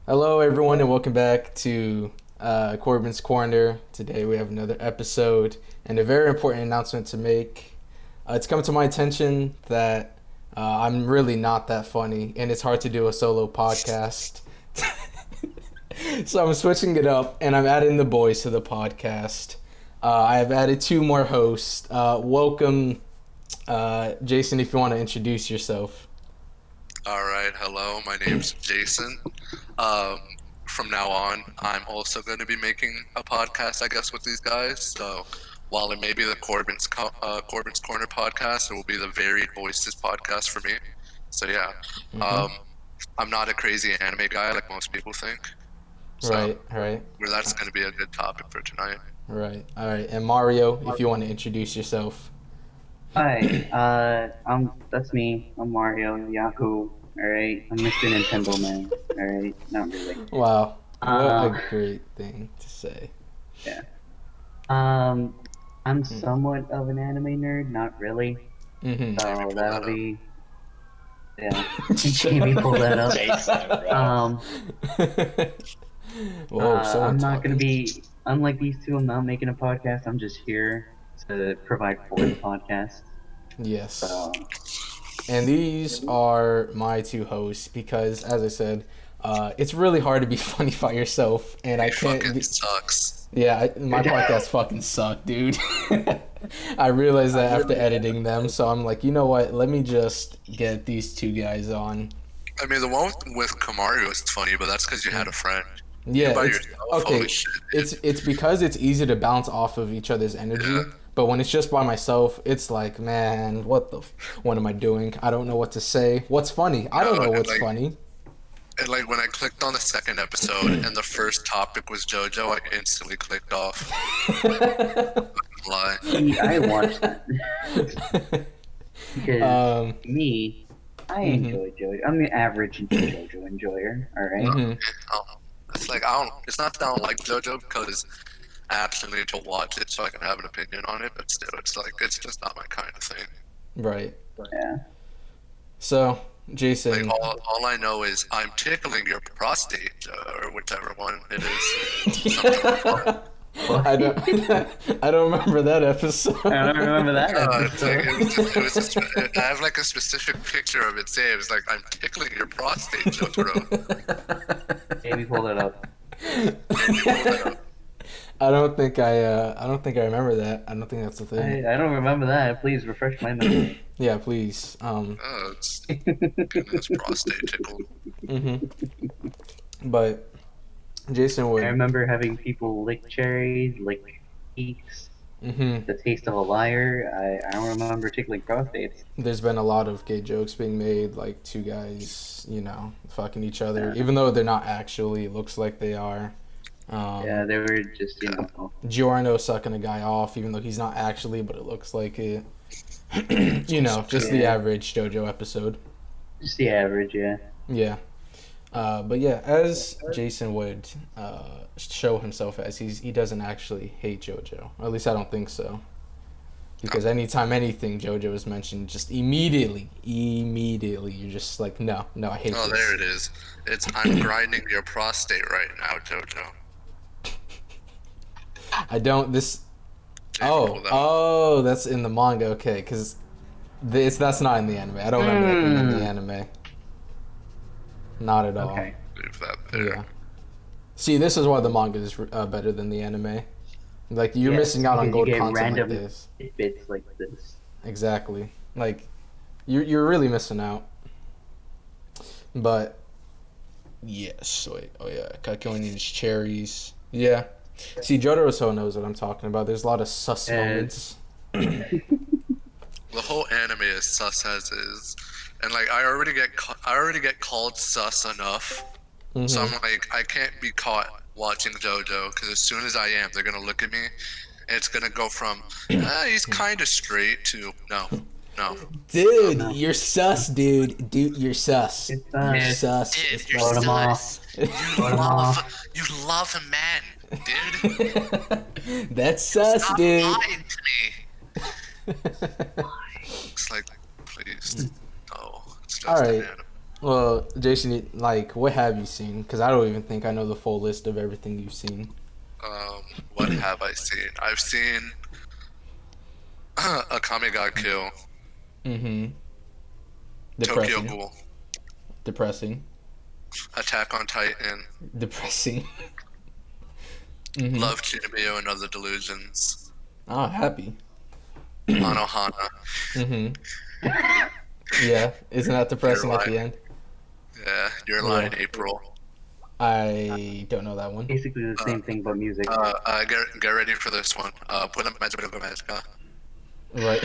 Hello, everyone, and welcome back to Corbin's Corner. Today we have another episode and a very important announcement to make. It's come to my attention that I'm really not that funny, and it's hard to do a solo podcast. So I'm switching it up, and I'm adding the boys to the podcast. I have added two more hosts. Welcome, Jason, if you want to introduce yourself. All right, hello, my name's Jason. Um, from now on, I'm also going to be making a podcast, I guess, with these guys. So while it may be the Corbin's Corner podcast, it will be the Varied Voices podcast for me. So yeah, um, I'm not a crazy anime guy like most people think. So Right. that's going to be a good topic for tonight. Right. All right. And Mario, if you want to introduce yourself. Hi, that's me. I'm Mario Yahoo. All right, I'm Mr. Nintendo Man. All right, not really. Wow. What Uh, a great thing to say. yeah. I'm somewhat of an anime nerd, not really. Mm-hmm. So pull that'll that be. Yeah. Jamie, pull that up. Jason, bro. Whoa, someone I'm not talking. gonna be unlike these two. I'm not making a podcast. I'm just here to provide for the podcast. Yes. So And these are my two hosts because, as I said, it's really hard to be funny by yourself, and I It can't. fucking sucks. Yeah, my podcast fucking suck, dude. I realized that after editing them, so I'm like, you know what? Let me just get these two guys on. I mean, the one with Kamaru is funny, but that's because you had a friend. Yeah, By it's, yourself, okay. holy shit, dude. It's because it's easy to bounce off of each other's energy. Yeah. But when it's just by myself, it's like, man, what am I doing? I don't know what to say. What's funny? I don't know and, what's like, funny. And like when I clicked on the second episode and the first topic was JoJo, I instantly clicked off. Lie. see, I watched that because me, I enjoy JoJo. I'm the average JoJo enjoyer. All right. Mhm. It's like It's not that I don't like JoJo because I actually need to watch it so I can have an opinion on it. But still, it's like it's just not my kind of thing. Right. Yeah. So, Jason. Like all I know is I'm tickling your prostate or whichever one it is. Something like that. I don't. I don't remember that episode. I don't remember that It's like, episode. it was just, I have like a specific picture of it saved. It's like I'm tickling your prostate, Jotaro. Maybe pull it up. I don't think I remember that. I don't think that's the thing. I don't remember that. Please refresh my memory. Yeah, please. Oh, it's getting his prostate tickled. But Jason I would. remember having people lick cherries, lick cakes, the taste of a liar. I don't remember tickling prostates. There's been a lot of gay jokes being made, like two guys, fucking each other, even though they're not actually. It looks like they are. Yeah, they were just, Giorno sucking a guy off, even though he's not actually, but it looks like it. Just the average JoJo episode. just the average, yeah. Yeah. But yeah, as Jason would show himself as, he doesn't actually hate JoJo. Or at least I don't think so. Because anytime anything JoJo is mentioned, just immediately, you're just like, no, I hate Oh, this. there it is. It's I'm grinding your prostate right now, Jojo. I don't, this... Pull that up. Oh, that's in the manga, okay, because that's not in the anime. I don't remember that being in the anime. Not at all. Okay. Leave that there. Yeah. See, this is why the manga is better than the anime. Like, you're Yes, missing out on because good you get content like random this. bits like this. Exactly. Like, you're really missing out. But, yes. Wait. Oh, yeah. Kakyoin needs cherries. Yeah. See, Jotaro knows what I'm talking about. There's a lot of sus moments. The whole anime is sus as is, and like I already get called sus enough. So I'm like, I can't be caught watching JoJo because as soon as I am, they're gonna look at me. And it's gonna go from he's kind of straight to no. Dude, you're sus, dude. Dude, you're sus. It's You're sus. sus. Dude, It's you're Vote 'em sus. off. You love men, dude. That's sus, Stop dude. lying to me. It's like, please, no. It's just All right. an anime. Well, Jason, like, what have you seen? Because I don't even think I know the full list of everything you've seen. What have I seen? I've seen Akame ga Kill, Mm-hmm. Tokyo Depressing. Ghoul, Depressing. Attack on Titan, Depressing. Mm-hmm. Love Kinobio and Other Delusions, Oh, happy. Anohana, Mm-hmm. Yeah. Isn't that Your depressing at Lie, the end? yeah, Your Lie Yeah. in April. I don't know that one. Basically the same thing but music. Get ready for this one. Put a Magica. Right.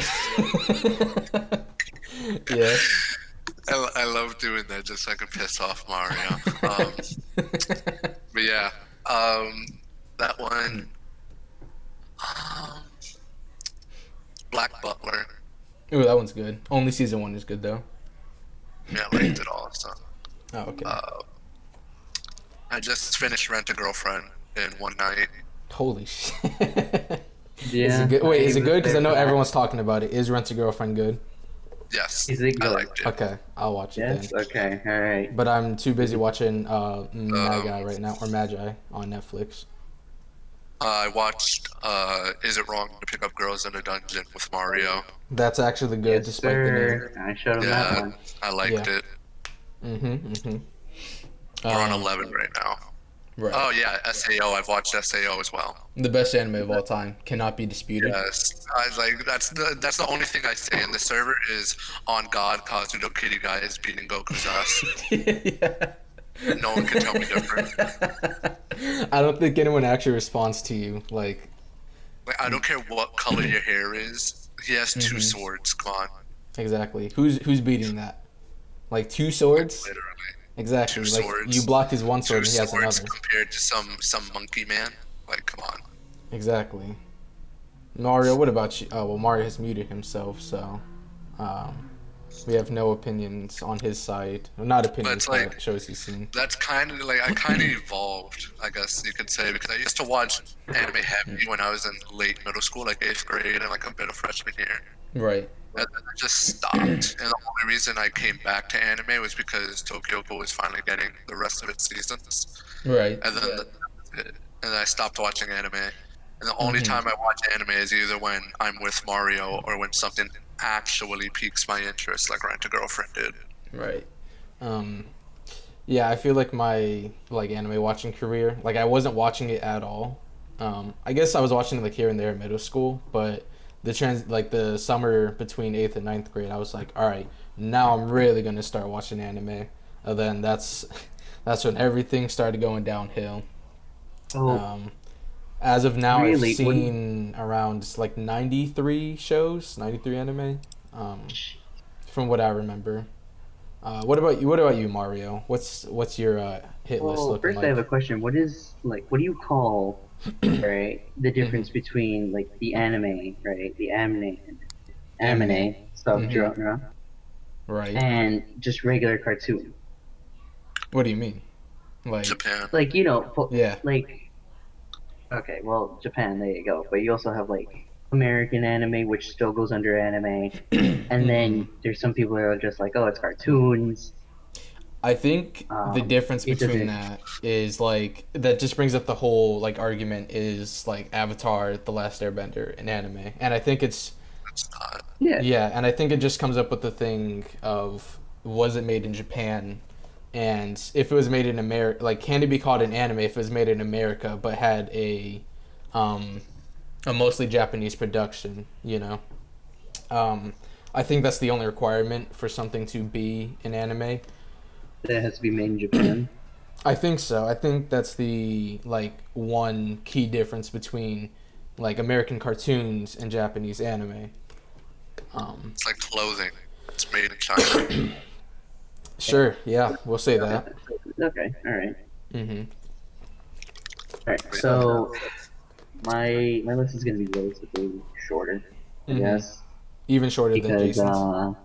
Yeah. I love doing that just so I can piss off Mario. But yeah, that one, um, Black Butler. Ooh, that one's good. Only season 1 is good though. Yeah, I liked it all. So Oh, okay. I just finished Rent a Girlfriend in one night. Holy shit. Is it Yeah. good? Wait, I is it was good? Because I there know for that. everyone's talking about it. Is Rent a Girlfriend good? Yes, Is it I good? liked it. Okay, I'll watch it then. Yes? Okay, alright. But I'm too busy watching Um, Magi right now, or Magi on Netflix. I watched Is It Wrong to Pick Up Girls in a Dungeon with Mario. That's actually good, Yes, despite the name. sir. I showed him that Yeah, one. I Yeah. liked it. Mm-hmm. We're on 11 right now. Right. Oh yeah, SAO. I've watched SAO as well. The best anime of all time cannot be disputed. Yes, I was like, that's the only thing I say. And the server is on God. Kazuto Kitty Guy is beating Goku's ass. Yeah. No one can tell me different. I don't think anyone actually responds to you. Like, I don't care what color your hair is. He has two swords. Come on, exactly. Who's beating that? Like 2 swords? literally Exactly. two Like you swords. blocked his one sword Two and he has swords another. compared to some monkey man. Like, come on. Exactly. Mario, what about you? Oh, well, Mario has muted himself, so um, we have no opinions on his side. Well, not But opinions, it's but like shows he's seen. that's kind of like I kind of evolved, I guess you could say, because I used to watch anime heavy when I was in late middle school, like 8th grade, and like a bit of freshman year. Right. And then I just stopped. And the only reason I came back to anime was because Tokyo Ghoul was finally getting the rest of its seasons. Right. And then and then I stopped watching anime. And the only time I watch anime is either when I'm with Mario or when something actually piques my interest, like Rent a Girlfriend did. Right. Um, yeah, I feel like my like anime watching career, like I wasn't watching it at all. I guess I was watching it like here and there in middle school, but like the summer between 8th and 9th grade, I was like, all right, now I'm really gonna start watching anime. And then that's when everything started going downhill. Oh, Um, as of now, really? I've seen around like 93 shows, 93 anime, from what I remember. What about you? What about you, Mario? What's your hit list Well, looking first I have like? a question. What is, like, what do you call, right, the difference between, like, the anime, right, the anime subgenre, Right. and just regular cartoon? What do you mean? Like, Japan. Like, yeah. like, okay, well, Japan, there you go. But you also have, like, American anime, which still goes under anime. And then there's some people that are just like, oh, it's cartoons. I think the difference It between doesn't. that is like that just brings up the whole like argument is like Avatar, The Last Airbender, and anime, and I think it's It's not. Yeah. yeah, and I think it just comes up with the thing of was it made in Japan, and if it was made in America, like can it be called an anime if it was made in America but had um, a mostly Japanese production, you know? I think that's the only requirement for something to be an anime. That has to be made in Japan. I think so. I think that's the like one key difference between like American cartoons and Japanese anime. It's like clothing. It's made in China. Sure, yeah, we'll say that. Okay, alright. Mm-hmm. Alright, so my list is going to be relatively shorter, I guess. Even shorter than Because Jason's.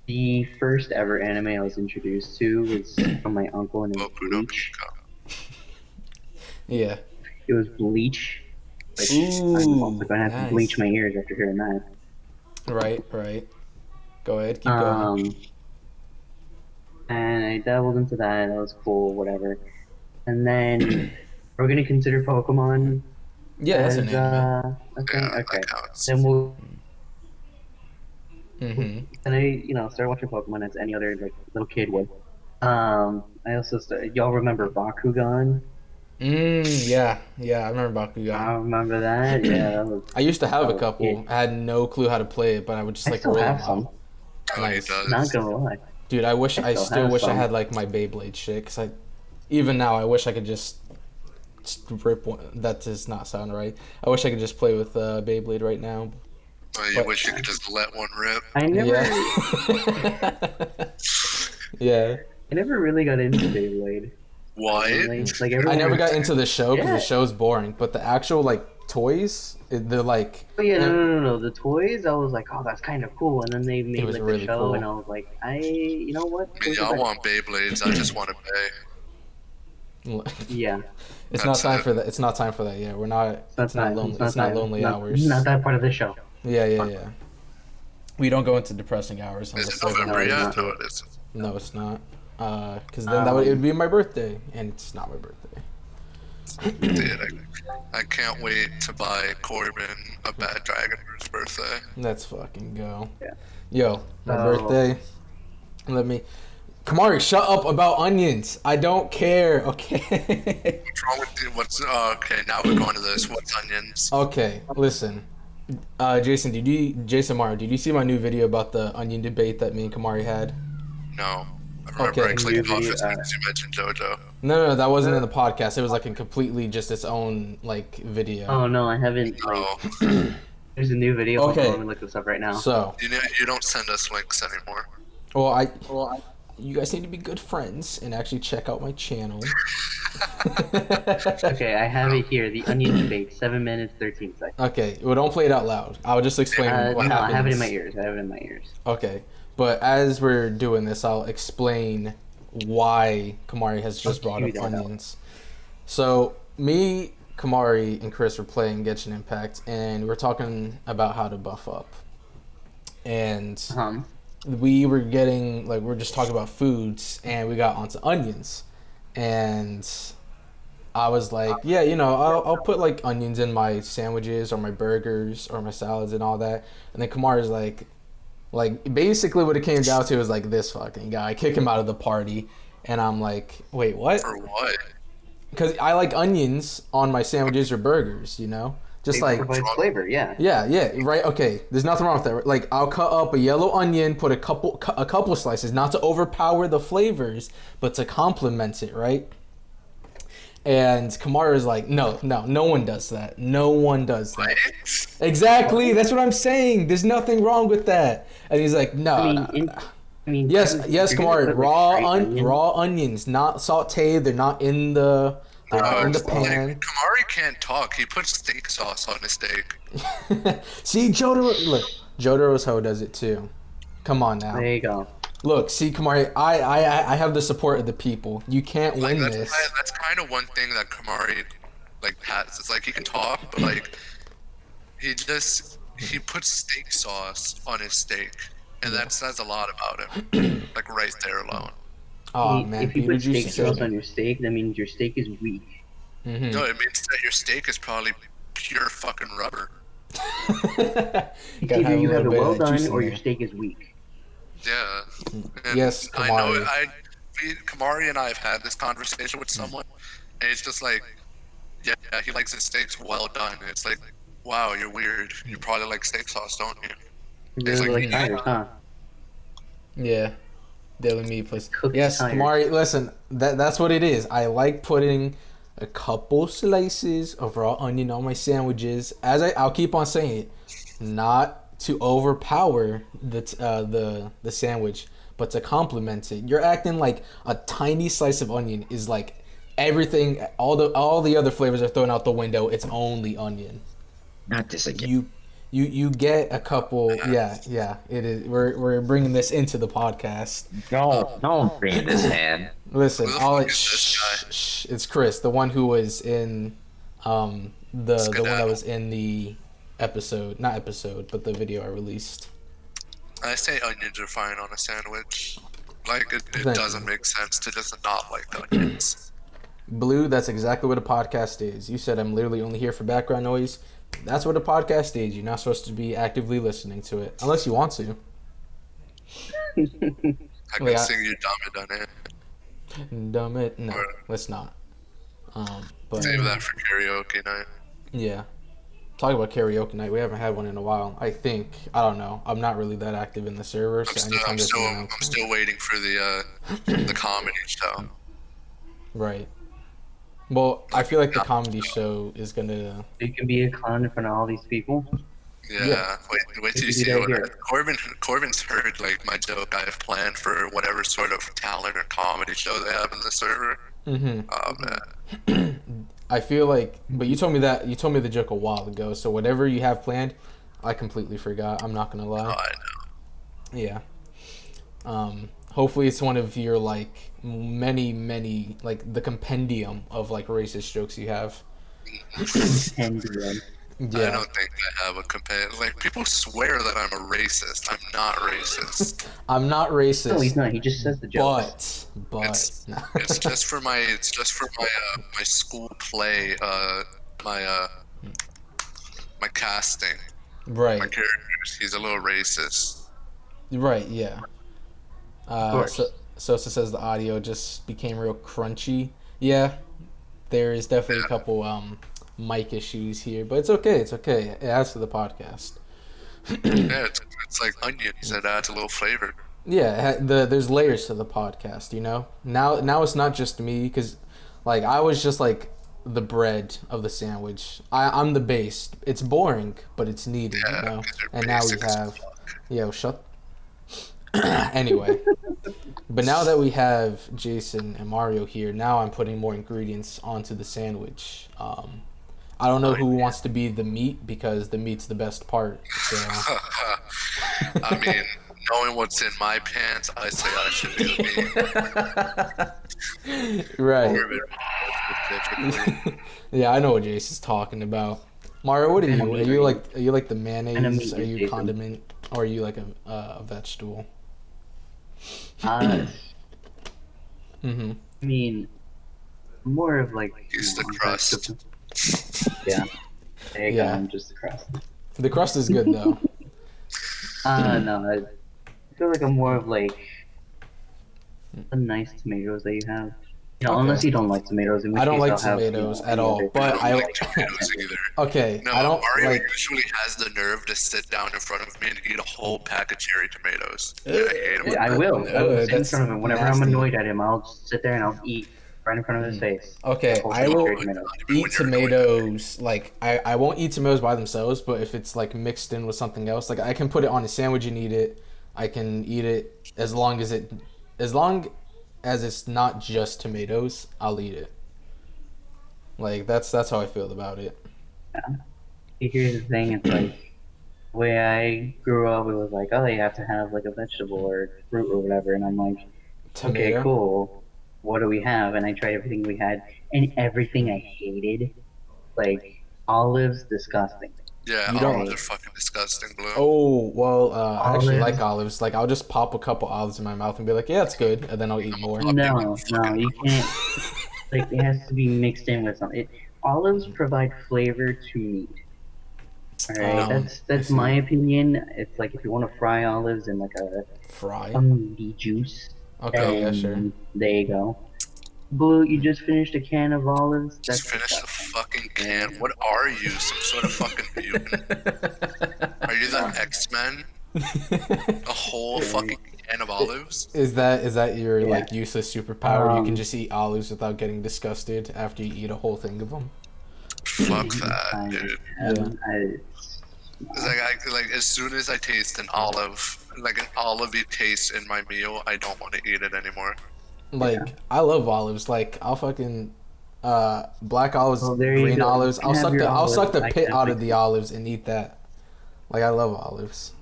the first ever anime I was introduced to was from my uncle, and it was Boku no Bleach. Pico. Yeah. It was Bleach, which I'm also Ooh, going to have to bleach nice. my ears after hearing that. Right. Go ahead, keep going. and I dabbled into that. That was cool, whatever. And then we're gonna consider Pokemon Yeah, that's an as anime. a thing. Yeah, that Okay, counts. then we'll Mm-hmm. then start watching Pokemon as any other like little kid would. I also started. Y'all remember Bakugan? Yeah, yeah, I remember I Bakugan. remember that. Yeah, I used to have that a was couple. it. I had no clue how to play it, but I would just I like still roll have them out. some. Oh, he Nice, Not does. gonna lie, dude. I I still still have wish I some. had like my Beyblade shit. Cause even now, I wish I could just rip one. That does not sound right. I wish I could just play with Beyblade right now. Oh, you But wish you could just let one rip. I yeah, never, yeah. I never really got into Beyblade. What? Surprisingly, like I everyone never was, got into the show because the yeah. show's boring. But the actual like toys, they're like, Oh yeah, no, and no, no, no. The toys, I was like, oh, that's kind of cool. And then they it made was like the really show, and cool. I was like, you know what? I mean, Toys are y'all better. want Beyblades. I just want to pay. Yeah, It's not That's time it. for that. It's not time for that yet. We're not. it's not It's not time. lonely. It's It's not not time. lonely Not hours. that part of the show. Yeah, yeah, Fun. yeah. We don't go into depressing hours Is it unless everyone No, November it's agrees yet? not. to No, it. it isn't. No, it's not. Because then it would Um, be my birthday, and it's not my birthday. Dude, I can't wait to buy Corbin a Bad Dragon for his birthday. Let's fucking go. yeah. Yo, my So birthday. Let me. Kamari, shut up about onions. I don't care. Okay. What's wrong with you? Okay, now we're going to this. What's onions? Okay. Listen. Jason Mara, did you see my new video about the onion debate that me and Kamari had? No. I remember I Okay. a new clicked off video. as soon as you mentioned JoJo. No, that wasn't in the podcast. It was like a completely just its own like video. Oh no, I haven't. Like, No. there's a new video. Hold on, let Okay. me look this up right now. So, You don't send us links anymore. well, you guys need to be good friends and actually check out my channel. Okay, I have it here. The Onion debate, 7 minutes 13 seconds. Okay, well, don't play it out loud. I'll just explain what No, happens. I have it in my ears. I have it in my ears. Okay, but as we're doing this, I'll explain why Kamari has just brought cue up that up. onions. So, me, Kamari, and Chris were playing Genshin Impact, and we're talking about how to buff up. And we were we're just talking about foods, and we got onto onions. And I was like, yeah, I'll put like onions in my sandwiches or my burgers or my salads and all that. And then Kamari's like basically what it came down to was like this fucking guy, kick him out of the party. And I'm like, wait, what? For what? Because I like onions on my sandwiches or burgers, just It like provides flavor, yeah. yeah, right. Okay, there's nothing wrong with that. Like I'll cut up a yellow onion, put a couple slices, not to overpower the flavors, but to complement it, right? And Kamara is like, no one does that. No one does that. What? Exactly, that's what I'm saying. There's nothing wrong with that. And he's like, no. I mean, Yes, if you're Kamara. gonna put, like, straight onion- Raw onions, not sautéed. They're not in the. They're not in the pan. Like, Kamari can't talk. He puts steak sauce on his steak. See, Jotaro's hoe does it too. Come on now. There you go. Look, see, Kamari, I have the support of the people. You can't win this. That's kind of one thing that Kamari like has. It's like he can talk, but like he puts steak sauce on his steak, and that says a lot about him. Like right there alone. Oh man, if you put Beetlejuice steak sauce said- on your steak, that means your steak is weak. Mhm. No, it means that your steak is probably pure fucking rubber. It's Gotta either you a have little it bit of well that juice done in or your there. steak is weak. Yeah. And Yes, I know. Kamari. Kamari and I have had this conversation with someone, and it's just like, yeah, he likes his steaks well done. It's like, wow, you're weird. You probably like steak sauce, don't you? You It's really like, like tires, huh? Yeah, daily meat place. Cooked Yes, tires. Kamari. Listen, that's what it is. I like putting a couple slices of raw onion on my sandwiches. I'll keep on saying it, not to overpower the sandwich, but to complement it. You're acting like a tiny slice of onion is like everything. All the other flavors are thrown out the window. It's only onion. Not this again. You get a couple. Yeah. It is. We're bringing this into the podcast. No, don't bring this in. Listen, Who the all fuck it, is this guy? shh, it's Chris, the one who was in the one that Skedaddle. was in the not episode, but the video I released. I say onions are fine on a sandwich. Like, it Thank doesn't you. make sense to just not like onions. Blue, that's exactly what a podcast is. You said I'm literally only here for background noise. That's what a podcast is. You're not supposed to be actively listening to it unless you want to. I can sing you dumb it on it. Dumb it. No, Or let's not. But save that for karaoke night. yeah, talk about karaoke night. We haven't had one in a while. I think I don't know. I'm not really that active in the server, so anytime there's an I'm announcement, still waiting for the comedy show. right. Well, I Like, feel like the comedy show is gonna. You can be a clown in front of all these people. yeah. Wait till you We can see do that what here. Corbin's heard like my joke I have planned for whatever sort of talent or comedy show they have in the server. Oh man. I feel like, but you told me the joke a while ago. So whatever you have planned, I completely forgot. I'm not gonna lie. Oh, I know. Yeah. Hopefully it's one of your like many like the compendium of like racist jokes you have. Compendium. Yeah. I don't think I have a compare. Like, people swear that I'm a racist. I'm not racist. I'm not racist. No, he's not. He just says the jokes. But It's just for my my school play my my casting, my right, characters. He's a little racist. right, yeah. Of course. Sosa says the audio just became real crunchy. Yeah, there is definitely a couple mic issues here, but it's okay. It's okay. It adds to the podcast. Yeah, it's like onions. It adds a little flavor. Yeah, there's layers to the podcast. You know, now it's not just me because, like, I was just like the bread of the sandwich. I'm the base. It's boring, but it's needed. Yeah, You know, because you're and now we basic as have. fuck. Yo, shut. Anyway, but now that we have Jason and Mario here, now I'm putting more ingredients onto the sandwich. I don't know who wants to be the meat because the meat's the best part. So I mean, knowing what's in my pants, I say I should be the meat. right. Corbin, specifically. Yeah, I know what Jason's talking about. Mario, what are you? Are you like the mayonnaise? Are you Jason. condiment? Or are you like a vegetable? I Mm-hmm. mean, more of like. He's the crust. Yeah. There you Yeah. go. I'm just the crust. The crust is good though. No, I feel like I'm more of like the nice tomatoes that you have. You know, Okay. unless you don't like tomatoes. In which I don't case like I'll have, tomatoes at any all, other- but I don't like tomatoes either. okay. No, I don't Mario like. usually has the nerve to sit down in front of me and eat a whole pack of cherry tomatoes. Yeah, I hate him. Yeah, I will. I will sit in That's front of him. Whenever nasty. I'm annoyed at him, I'll just sit there and I'll eat right in front of his face. Okay, A whole I thing of will cherry tomatoes. eat tomatoes. Like I won't eat tomatoes by themselves, but if it's like mixed in with something else, like I can put it on a sandwich and eat it. I can eat it as long as it's not just tomatoes. I'll eat it. Like that's how I feel about it. Here's the thing, it's like the way I grew up, it was like, oh, you have to have like a vegetable or fruit or whatever, and I'm like, okay, Tomato. cool. What do we have? And I tried everything we had, and everything I hated, like olives, disgusting. Yeah, You don't- olives are fucking disgusting, Blue. Oh well, I actually Olives. like olives. Like I'll just pop a couple olives in my mouth and be like, yeah, it's good, and then I'll eat more. No, you can't. Like it has to be mixed in with something. Olives provide flavor to meat. Alright, I that's see. my opinion. It's like if you want to fry olives in like Fry. a meaty juice. Okay, yeah, sure. There you go. Blue, you just finished a can of olives. Just finish the fucking can. What are you? Some sort of fucking mutant? Are you the X-Men? A whole fucking can of olives? Is that your Yeah. like useless superpower? You can Um, just eat olives without getting disgusted after you eat a whole thing of them. Fuck that, Fine. dude. I- It's like as soon as I taste an olive, like an olivey taste in my meal, I don't want to eat it anymore. Like I love olives. Like I'll fucking black olives, Well, there you green go. olives. You can have your I'll suck olives. the I pit can out have of the my- olives and eat that. Like I love olives.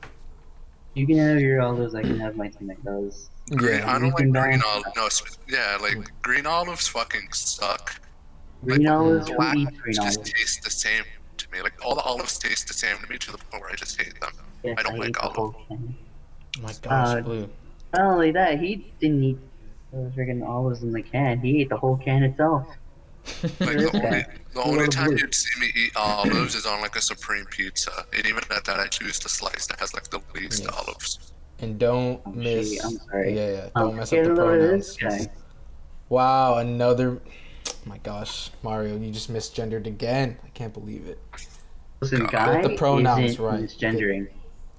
You can have your olives. I can have my tomatoes. Yeah. I don't You like can green buy- olives. No, yeah, like green olives fucking suck. Green Like, olives. Who black eats green just olives? taste the same to me. Like all the olives taste the same to me to the point where I just hate them. Yes, I don't ate like the olive. whole can. Oh my gosh, Uh, Blue. Not only that, he didn't eat freaking olives in the can. He ate the whole can itself. Look Like at this guy. the Look at all only the time blue. you'd see me eat olives is on like a supreme pizza, and even at that, I choose the slice that has like the least Yes. olives. And don't Oh, she. I'm miss. sorry. Yeah. Don't mess up Here, the look at this pronouns. guy. Wow, another. My gosh, Mario, you just misgendered again. I can't believe it. Listen, Get the guy pronouns isn't right. misgendering.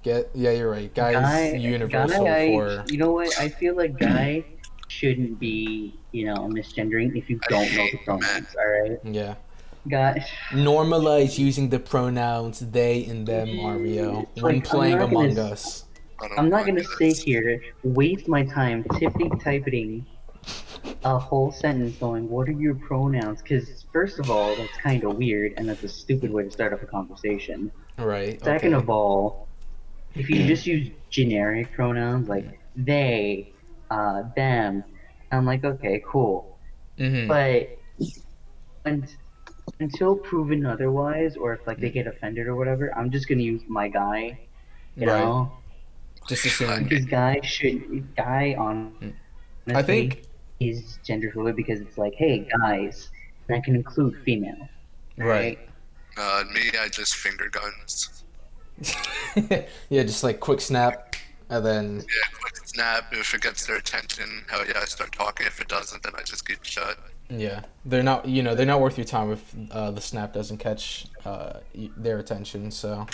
Yeah, you're right. Guy's universal for. You know what? I feel like guy shouldn't be, misgendering if you I don't know hate the men. pronouns. All right, Yeah. guy. Normalize using the pronouns they and them, Mario, It's when like playing Among Us. I don't I'm not like gonna sit this. here, waste my time typing a whole sentence going, "What are your pronouns?" Because first of all, that's kind of weird, and that's a stupid way to start off a conversation. Right, Second okay. of all, if you just use generic pronouns like they, them, I'm like, okay, cool. Mm-hmm. But un- until proven otherwise, or if like they get offended or whatever, I'm just gonna use my guy, you Right. know, Just I assume. because guy I think. honestly is gender fluid because it's like, hey guys, and that can include female, Right. right? me, I just finger guns. Yeah, just like quick snap, and then. Yeah, quick snap. If it gets their attention, hell yeah, I start talking. If it doesn't, then I just keep shut. Yeah, they're not. They're not worth your time if the snap doesn't catch their attention. So,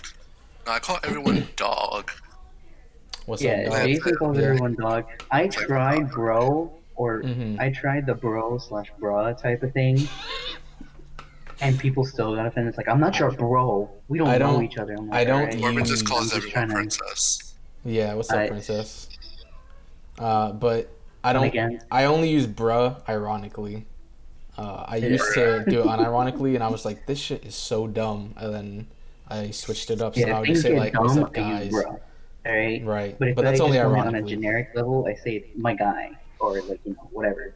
I call everyone dog. what's up, Yeah, dog? That's Jason it. calls Yeah. everyone dog. I It's like, tried bro, or Mm-hmm. I tried the bro slash bruh type of thing, and people still got offended. It's like, I'm not your bro. We I don't know don't. each other. I'm like, I all don't right, Corbin just I'm calls use. just everyone trying to. princess. Yeah, what's up, I princess? But I and don't. again, I only use bruh ironically. I used to do it unironically, and I was like, this shit is so dumb. And then I switched it up, so yeah, now if I just things say get like, what's dumb, up, I use guys? bro. All right, Right, but if but I that's only just want it on a ironically. generic level, I say my guy or like whatever.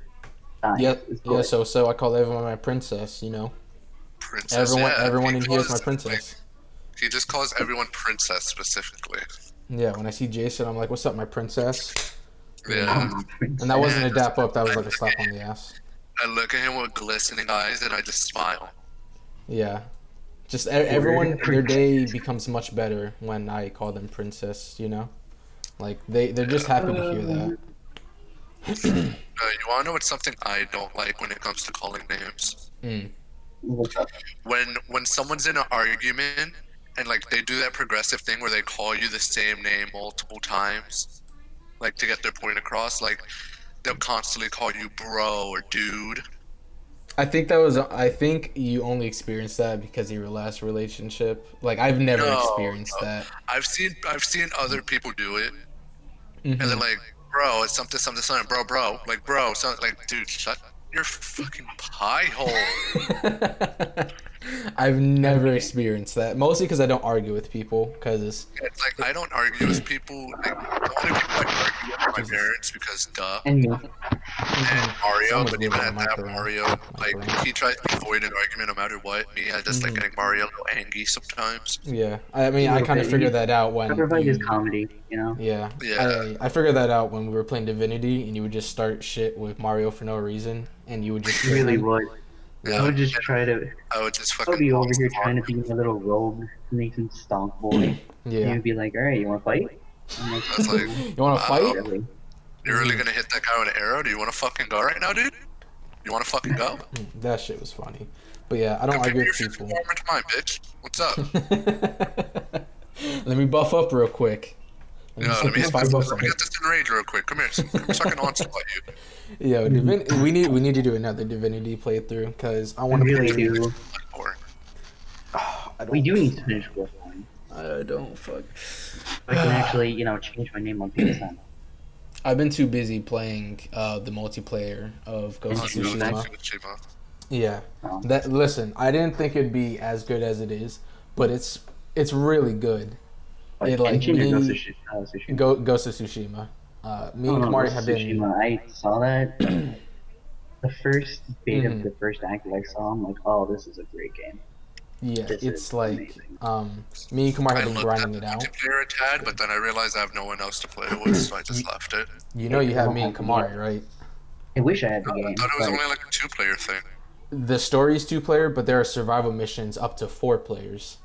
Guys Yeah, is yeah. good. So I call everyone my princess. Princess, Everyone, yeah. everyone in here is my princess. He just calls everyone princess specifically. Yeah, when I see Jason, I'm like, "What's up, my princess?" Yeah. And that wasn't And a dap up. That was I like a look slap at on him, the ass. I look at him with glistening eyes, and I just smile. Yeah, just Word. everyone, their day becomes much better when I call them princess. Like they're just happy to hear that. You wanna know what's something I don't like when it comes to calling names? Mm. What's up? When someone's in an argument and like they do that progressive thing where they call you the same name multiple times, like to get their point across, like they'll constantly call you bro or dude. I think that was. I think you only experienced that because of your last relationship. Like I've never No, experienced that. I've seen other people do it, and they're Hmm. like, bro, it's something something something, bro, like bro, something like, dude, shut your fucking pie hole. I've never Okay. experienced that. Mostly because I don't argue with people. Because It's like I don't argue with people. Like the only people I argue with are my Jesus. parents because duh. And me. And Mario, Someone's but even moving the at that, mic around. Mario, Mic like around. he tries to avoid an argument no matter what. Me, I just like getting Mario a little angry sometimes. Yeah, I mean, A I little kind of bit. figured that out when Pepper Bite is you. comedy. Yeah, Yeah, I figured that out when we were playing Divinity, and you would just start shit with Mario for no reason, and you would just It kill really him. would. yeah. I would And just try to. I would just I would fucking be over box here them trying to be my little rogue, Nathan Stonk boy. And Yeah. he'd be like, all right, you want to fight? I'm like, That's like, You want to wow, fight? really? you're really gonna hit that guy with an arrow? Do you want to fucking go right now, dude? You want to fucking go? That shit was funny. But yeah, I don't Compare argue your with physical people. armor to mine, bitch. What's up? Let me buff up real quick. Let me No, just let hit me these hit five this. buffs Let on. me get this in rage real quick. Come here, come here, so I can onslaught you. Yo, we need to do another Divinity playthrough because I I want to really play. do. Or I We don't. do need to finish Bloodborne. I don't fuck. I can actually, change my name on PSN. I've been too busy playing the multiplayer of Ghost of And Tsushima Tsushima. Tsushima. Yeah. Oh. That listen, I didn't think it'd be as good as it is, but it's really good. What, It like Genshin or Ghost of me Tsushima? Ghost of Tsushima. Me Oh and no, Kamari Ghost have of been. Tsushima. I saw that. The first bit of Mhm. the first act that I saw, I'm like, oh, this is a great game. Yeah, This it's is like amazing. me and Kumar I have been looked at grinding the it out. multiplayer a tad, but then I realized I have no one else to play it with, so I just You, left it. you know Yeah, you 'cause I have don't me and have the game. Kamari, right? I wish I had the I game, thought it was but only like a 2-player thing. The story is 2 player, but there are survival missions up to 4 players.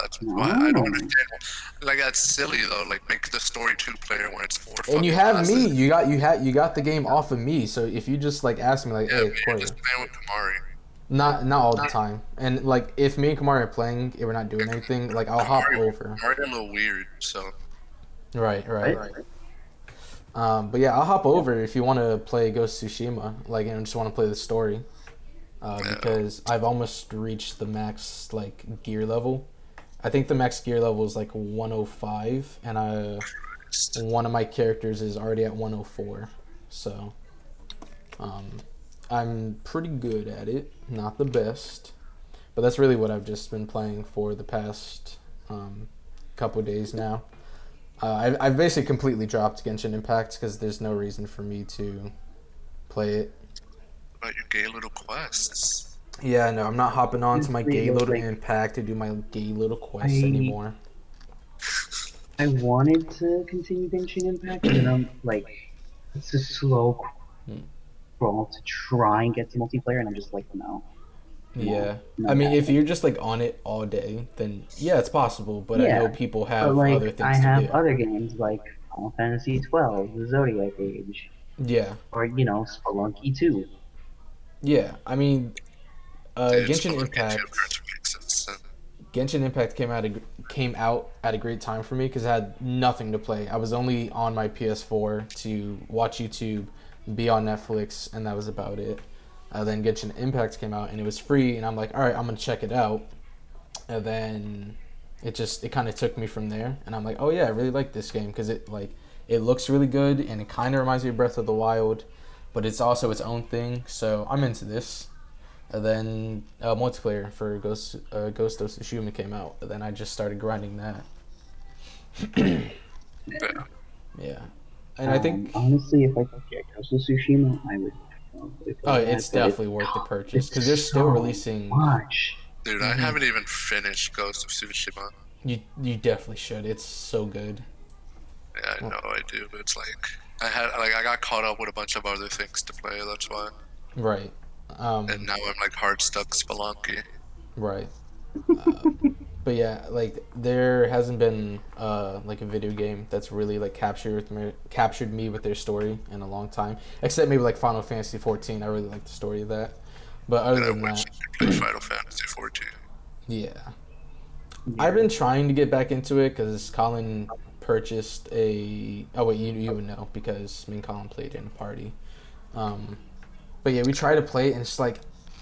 That's why I don't no. understand. Like that's silly though. Like make the story 2-player when it's 4 And you fucking have me. classes. You got the game off of me. So if you just like ask me like, Yeah, hey but you're Corey, just playing with Kamari. not all the time. And like if me and Kamari are playing, if we're not doing anything, like I'll hop over. Kamari a little weird, so Right, right. What? But yeah, I'll hop over if you want to play Ghost of Tsushima, like and just want to play the story. yeah. Because I've almost reached the max like gear level. I think the max gear level is like 105, and one of my characters is already at 104. So I'm pretty good at it. Not the best, but that's really what I've just been playing for the past couple days now. I've basically completely dropped Genshin Impact because there's no reason for me to play it. About your gay little quests. Yeah, no, I'm not hopping on to my Honestly, gay little like Impact to do my gay little quests I anymore. I wanted to continue Genshin Impact, but then I'm like, it's a slow crawl to try and get to multiplayer, and I'm just like, no, Yeah. not I mean, if happening. you're just like on it all day, then yeah, it's possible. But I know Yeah, people but have like other I things to have do. other games like Final Fantasy 12, the Zodiac Age, Yeah. or Spelunky 2. Yeah. I mean, Dude, Genshin Spelunky 2 Impact. to make sense. Genshin Impact came out at a great time for me because I had nothing to play. I was only on my PS4 to watch YouTube, be on Netflix, and that was about it. Then Genshin Impact came out and it was free, and I'm like, all right, I'm gonna check it out. And then it kind of took me from there, and I'm like, oh yeah, I really like this game because it looks really good and it kind of reminds me of Breath of the Wild, but it's also its own thing. So I'm into this. And then multiplayer for Ghost of Tsushima came out. And then I just started grinding that. Yeah. Yeah, and I think Honestly, if I could get Ghost of Tsushima, I would probably play that. it's But definitely worth the purchase because they're it's still so releasing. much. Dude, I haven't even finished Ghost of Tsushima. You definitely should. It's so good. Yeah, I know I do, but it's like I got caught up with a bunch of other things to play. That's why. Right. And now I'm like hard stuck Spelunky. Right. But yeah, like there hasn't been like a video game that's really like captured me with their story in a long time. Except maybe like Final Fantasy 14. I really like the story of that. But other And I than wish that, I could play Final Fantasy 14. yeah. I've been trying to get back into it because Colin purchased a. Oh wait, you would know because me and Colin played in a party. But yeah, we try to play it and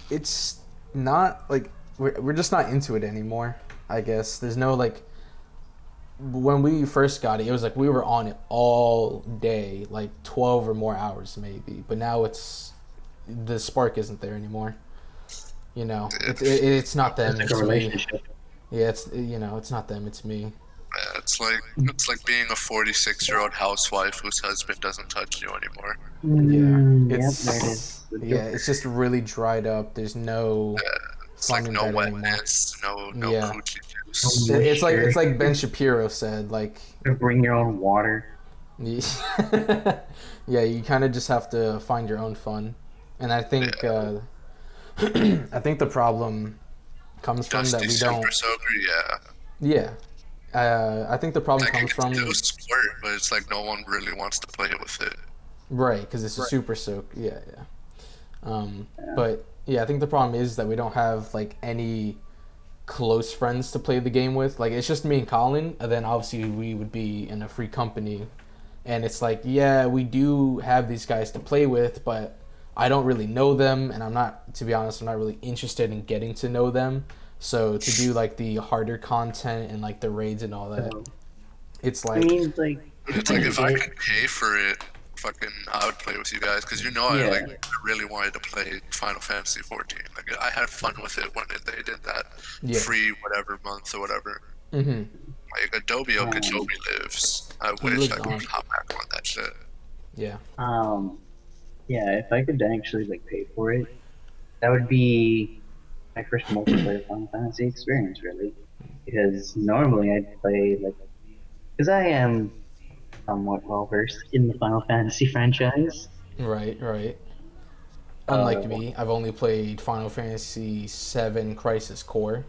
it's not like we're just not into it anymore. I guess there's no like when we first got it, it was like we were on it all day, like 12 or more hours maybe. But now the spark isn't there anymore. It's not them, It's like a it's me. relationship. Yeah, it's not them, it's me. Yeah, it's like being a 46-year-old housewife whose husband doesn't touch you anymore. Yeah, Yep, there it is. it's just really dried up. There's no It's fun like in no that anymore. wetness, no Yeah, coochie juice. it's like Ben Shapiro said. Like, Bring your own water. yeah, you kind of just have to find your own fun, and I think I think the problem comes from that Dusty we Super don't. Soaker, yeah. Yeah, I think the problem Like you comes can from do squirt, but it's like no one really wants to play with it. right because it's a super soak. Yeah, yeah. But yeah, I think the problem is that we don't have like any close friends to play the game with. Like it's just me and Colin, and then obviously we would be in a free company, and it's like yeah, we do have these guys to play with, but I don't really know them, and to be honest, I'm not really interested in getting to know them. So to do like the harder content and like the raids and all that, it's I like mean, like, It's like if I could pay for it, fucking, I would play with you guys because Yeah. I really wanted to play Final Fantasy 14. Like I had fun with it when they did that yeah. free whatever month or whatever. Mm-hmm. Like Adobe Okeechobee lives. I He wish lives I could on. hop back on that shit. Yeah. yeah, if I could actually like pay for it, that would be my first multiplayer Final Fantasy experience, really. Because normally I'd play, like, because I am somewhat well versed in the Final Fantasy franchise. Right, right. Uh, Unlike me, I've only played Final Fantasy VII Crisis Core,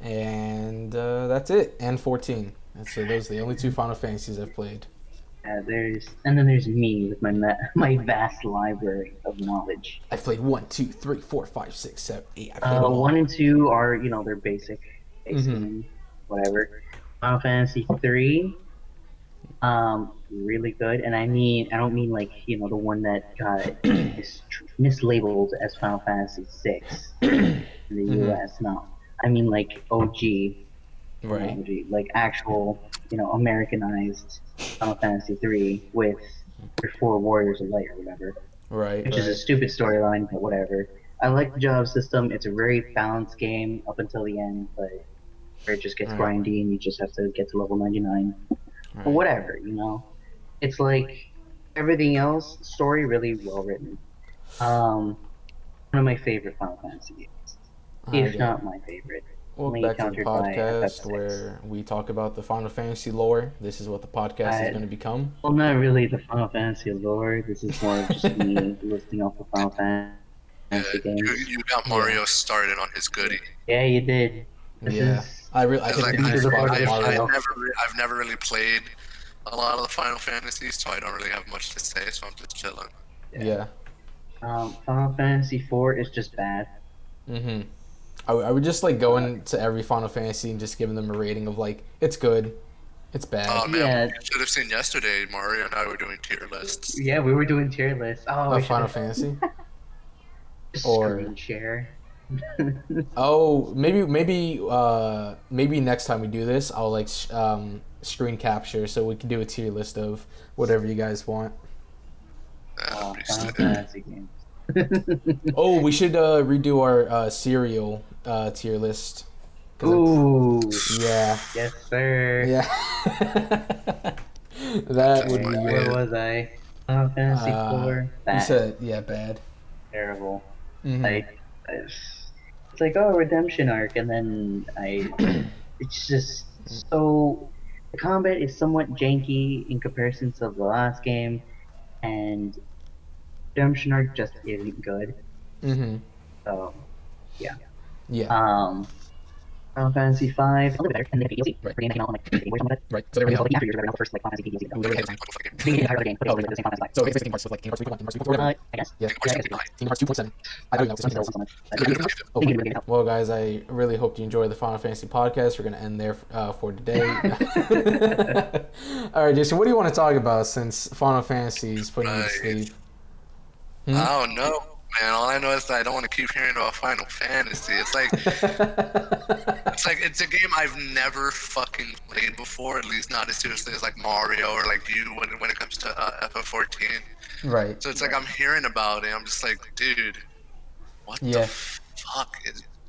and that's it. And 14. So those are the only two Final Fantasies I've played. and then there's me with my vast library of knowledge. I've played 1, 2, 3, 4, 5, 6, 7, 8. I played them One all. and two are, they're base Mm-hmm. game, whatever. Final Fantasy 3, really good. And I don't mean like, the one that got mislabeled as Final Fantasy 6 in the Mm-hmm. US. No, I mean like OG, Right, OG, like actual, Americanized Final Fantasy 3 with your four Warriors of Light or whatever, right, which is a right, stupid storyline, but whatever. I like the job system. It's a very balanced game up until the end, but where it just gets right, grindy and you just have to get to level 99. But right. whatever, It's like everything else, story really well written. Um, one of my favorite Final Fantasy games, if Okay. not my favorite, Welcome only back to the countered by podcast FF6. where we talk about the Final Fantasy lore. This is what the podcast is going to become. Well, not really the Final Fantasy lore. This is more of just me listing off the Final Yeah, Fantasy games. you got Yeah. Mario started on his goodie. Yeah, you did. This Yeah. is I Cause took like the this easy is a spot part of for the Mario. show. I've never really played a lot of the Final Fantasies, so I don't really have much to say. So I'm just chilling. Yeah. Final Fantasy 4 is just bad. Mm-hmm. I would just like go into every Final Fantasy and just giving them a rating of like, it's good, it's bad. Oh man, Yeah, you should have seen yesterday. Mario and I were doing tier lists. yeah, we were doing tier lists. Oh, we should Final have Fantasy? Or screen share. oh, maybe next time we do this, I'll like screen capture so we can do a tier list of whatever you guys want. Yeah, pretty Final sick. Fantasy games. Oh, we should redo our serial tier list. 'Cause Ooh, yeah, yes, sir. yeah. That would be Where good. was I? Final Fantasy 4. You Bad. said bad. Terrible. Mm-hmm. It's like, oh, redemption arc, and then it's just so. The combat is somewhat janky in comparison to the last game, and redemption arc just isn't good. Mm-hmm. So, yeah. Yeah. Final Fantasy 5, a little bit better, and then DLC. Right. The game came out in like 3 or something like that. Right. So they It was already like after years, around the first like Final Fantasy DLC. Ooh, they already had Fucking game. They made the entire other game, put it over the same Final Fantasy. So it's basically parts with like Kingdom Hearts 3.1, Kingdom Hearts 3.4, whatever. I guess. Yeah. Kingdom Hearts Yeah, 2.9. Kingdom Hearts 2.7. I don't know. It's Still something else. so much. Oh, They did really good. well, guys, I really hope you enjoyed the Final Fantasy podcast. We're going to end there for today. All right, Jason, what do you want to talk about since Final Fantasy is putting you to sleep? I don't know, man. All I know is that I don't want to keep hearing about Final Fantasy. It's like it's a game I've never fucking played before. At least not as seriously as like Mario or like you when it comes to FF14. Right. So it's like I'm hearing about it. I'm just like, dude, what Yeah. the fuck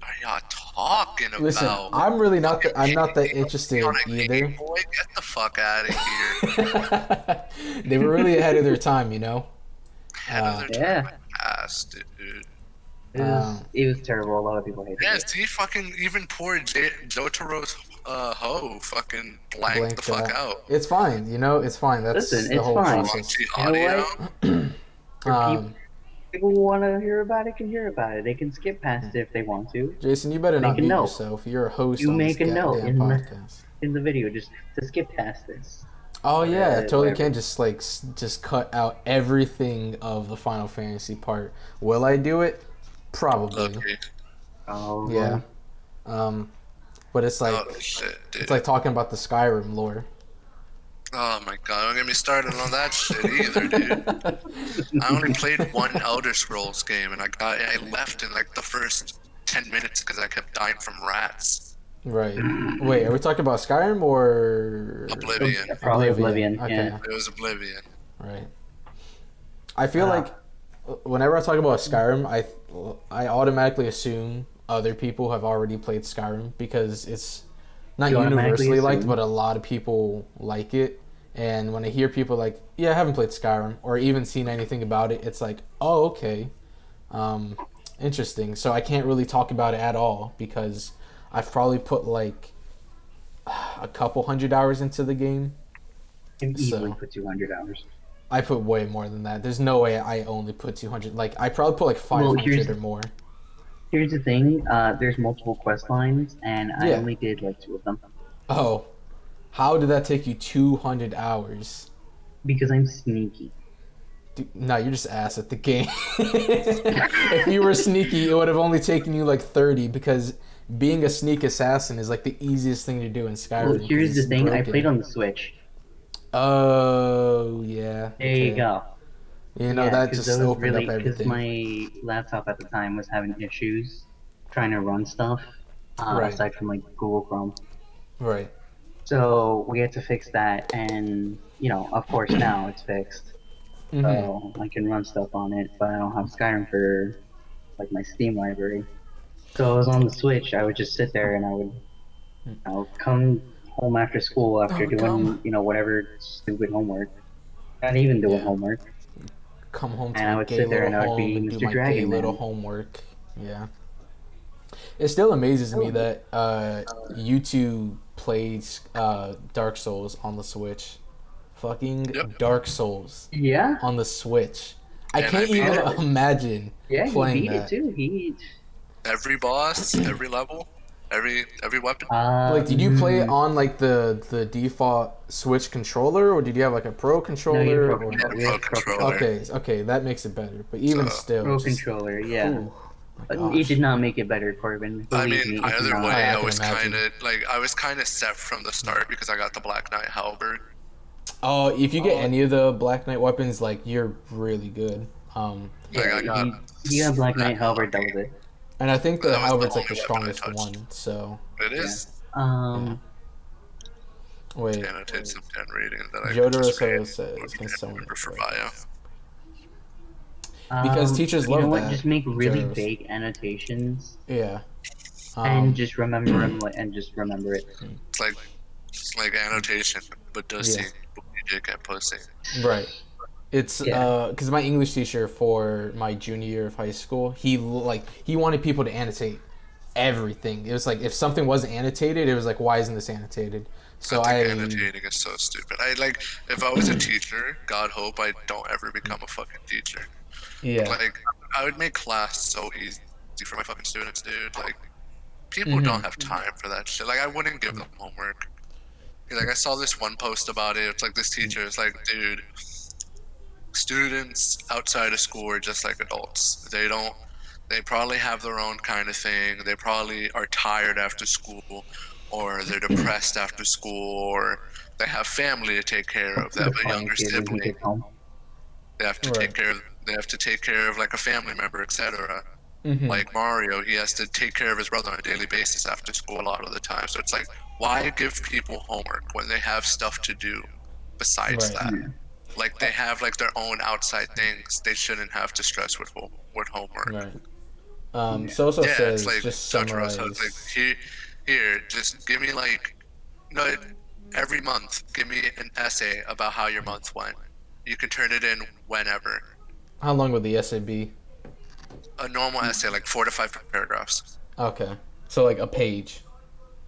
are y'all talking about? Listen, I'm really not I'm not that interested On a either. Game Boy? Get the fuck out of here. They were really ahead of their time, you know. Head of their Yeah. time past, dude. It was terrible. A lot of people hated Yeah, it. see, fucking even poor Jotaro's hoe fucking blanked the fuck out. It's fine, you know. It's fine. That's Listen, the it's whole fine. process. Quality You know audio. Um, People who want to hear about it can hear about it. They can skip past it if they want to. Jason, you better not Make a mute note. yourself. You're a host You on make this a note goddamn in the- podcast. In the video, just to skip past this. Oh yeah, totally whatever. can't just like just cut out everything of the Final Fantasy part. Will I do it? Probably. Okay. Oh Yeah. But it's like Oh shit, dude. it's like talking about the Skyrim lore. Oh my god, don't get me started on that shit either, dude. I only played one Elder Scrolls game and I left in like the first 10 minutes because I kept dying from rats. Right. Wait, are we talking about Skyrim or Oblivion. Probably Oblivion. Okay. Yeah. It was Oblivion. Right. I feel like whenever I talk about Skyrim, I automatically assume other people have already played Skyrim because it's not You automatically universally liked, assume. but a lot of people like it. And when I hear people like, yeah, I haven't played Skyrim or even seen anything about it, it's like, oh, okay. And Interesting. So I can't really talk about it at all because I've probably put like a couple 100 hours into the game. I've easily So put 200 hours. I put way more than that. There's no way I only put 200. Like I probably put like Well, 500 or more. here's the thing. There's multiple quest lines, and I Yeah. only did like 2 of them Oh, how did that take you 200 hours? because I'm sneaky. Dude, no, you're just ass at the game. If you were sneaky, it would have only taken you like 30 because being a sneak assassin is like the easiest thing to do in Skyrim. Well, 'cause here's the it's thing. I broken. played on the Switch. Oh, yeah. There Okay. you go. You know, Yeah, that because that just was opened up really because everything. my laptop at the time was having issues trying to run stuff Right. aside from like Google Chrome. Right. So we had to fix that, and of course now it's fixed, Mm-hmm. so I can run stuff on it. But I don't have Skyrim for like my Steam library. So I was on the Switch. I would just sit there and I would come home after school after Oh, come. doing whatever stupid homework, not even doing Yeah. homework, Come home to and I my would gay sit there little and I would home be and do Mr. my gay Dragon little Man. homework. Yeah. It still amazes me that you two played Dark Souls on the Switch. Fucking Yep. Dark Souls Yeah, on the Switch. I And can't I beat even it. imagine yeah, he playing beat it that. too. He Every boss, every level, every weapon. Like, did you play it mm, on like the default Switch controller, or did you have like a pro no, you have controller? pro Or controller. We Pro have pro controller. controller. okay, that makes it better. But So even still, Pro just controller, yeah. my But it gosh, did not make it better, Corbin. I mean, Believe me, it did either not. way, I I can was kind imagine. of like I was kind of set from the start because I got the Black Knight halberd. Oh, if you get any of the Black Knight weapons, like you're really good. Like Yeah, I got he got Black that Knight halberd. That was lucky. it. And I think the That was the halberd's like only the weapon I strongest touched. one. So It Yeah. is. yeah. Wait, Annotate some 10 rating that I could just read. Jotaro says, "Can someone Remember for right?" bio. Because teachers You know love what? that. Just make really Jotaro's. vague annotations Yeah. and just remember them, and just remember it. It's like annotation, but does Yeah. see dick at pussy. Right. It's Yeah. because my English teacher for my junior year of high school, he wanted people to annotate everything. It was like if something wasn't annotated, it was like why isn't this annotated? So I think annotating is so stupid. I like if I was a teacher, God hope I don't ever become a fucking teacher. yeah. Like I would make class so easy for my fucking students, dude. Like people Mm-hmm. don't have time for that shit. Like I wouldn't give them homework. Like I saw this one post about it. It's like this teacher is like, dude, students outside of school are just like adults. They probably have their own kind of thing. They probably are tired after school, or they're depressed after school, or they have family to take care of. They The have a funny younger kid when he sibling. gets home. They have to Right. take care of. They have to take care of like a family member, etc. Mm-hmm. Like Mario, he has to take care of his brother on a daily basis after school a lot of the time. So it's like, why give people homework when they have stuff to do besides Right. that? Yeah. Like they have like their own outside things. They shouldn't have to stress with homework. Right. Yeah. Soso Yeah, it's says like just Totoro. So it's like summarize. here, just give me like no every month. Give me an essay about how your month went. You can turn it in whenever. How long would the essay be? A normal essay, like 4 to 5 paragraphs. Okay. So like a page.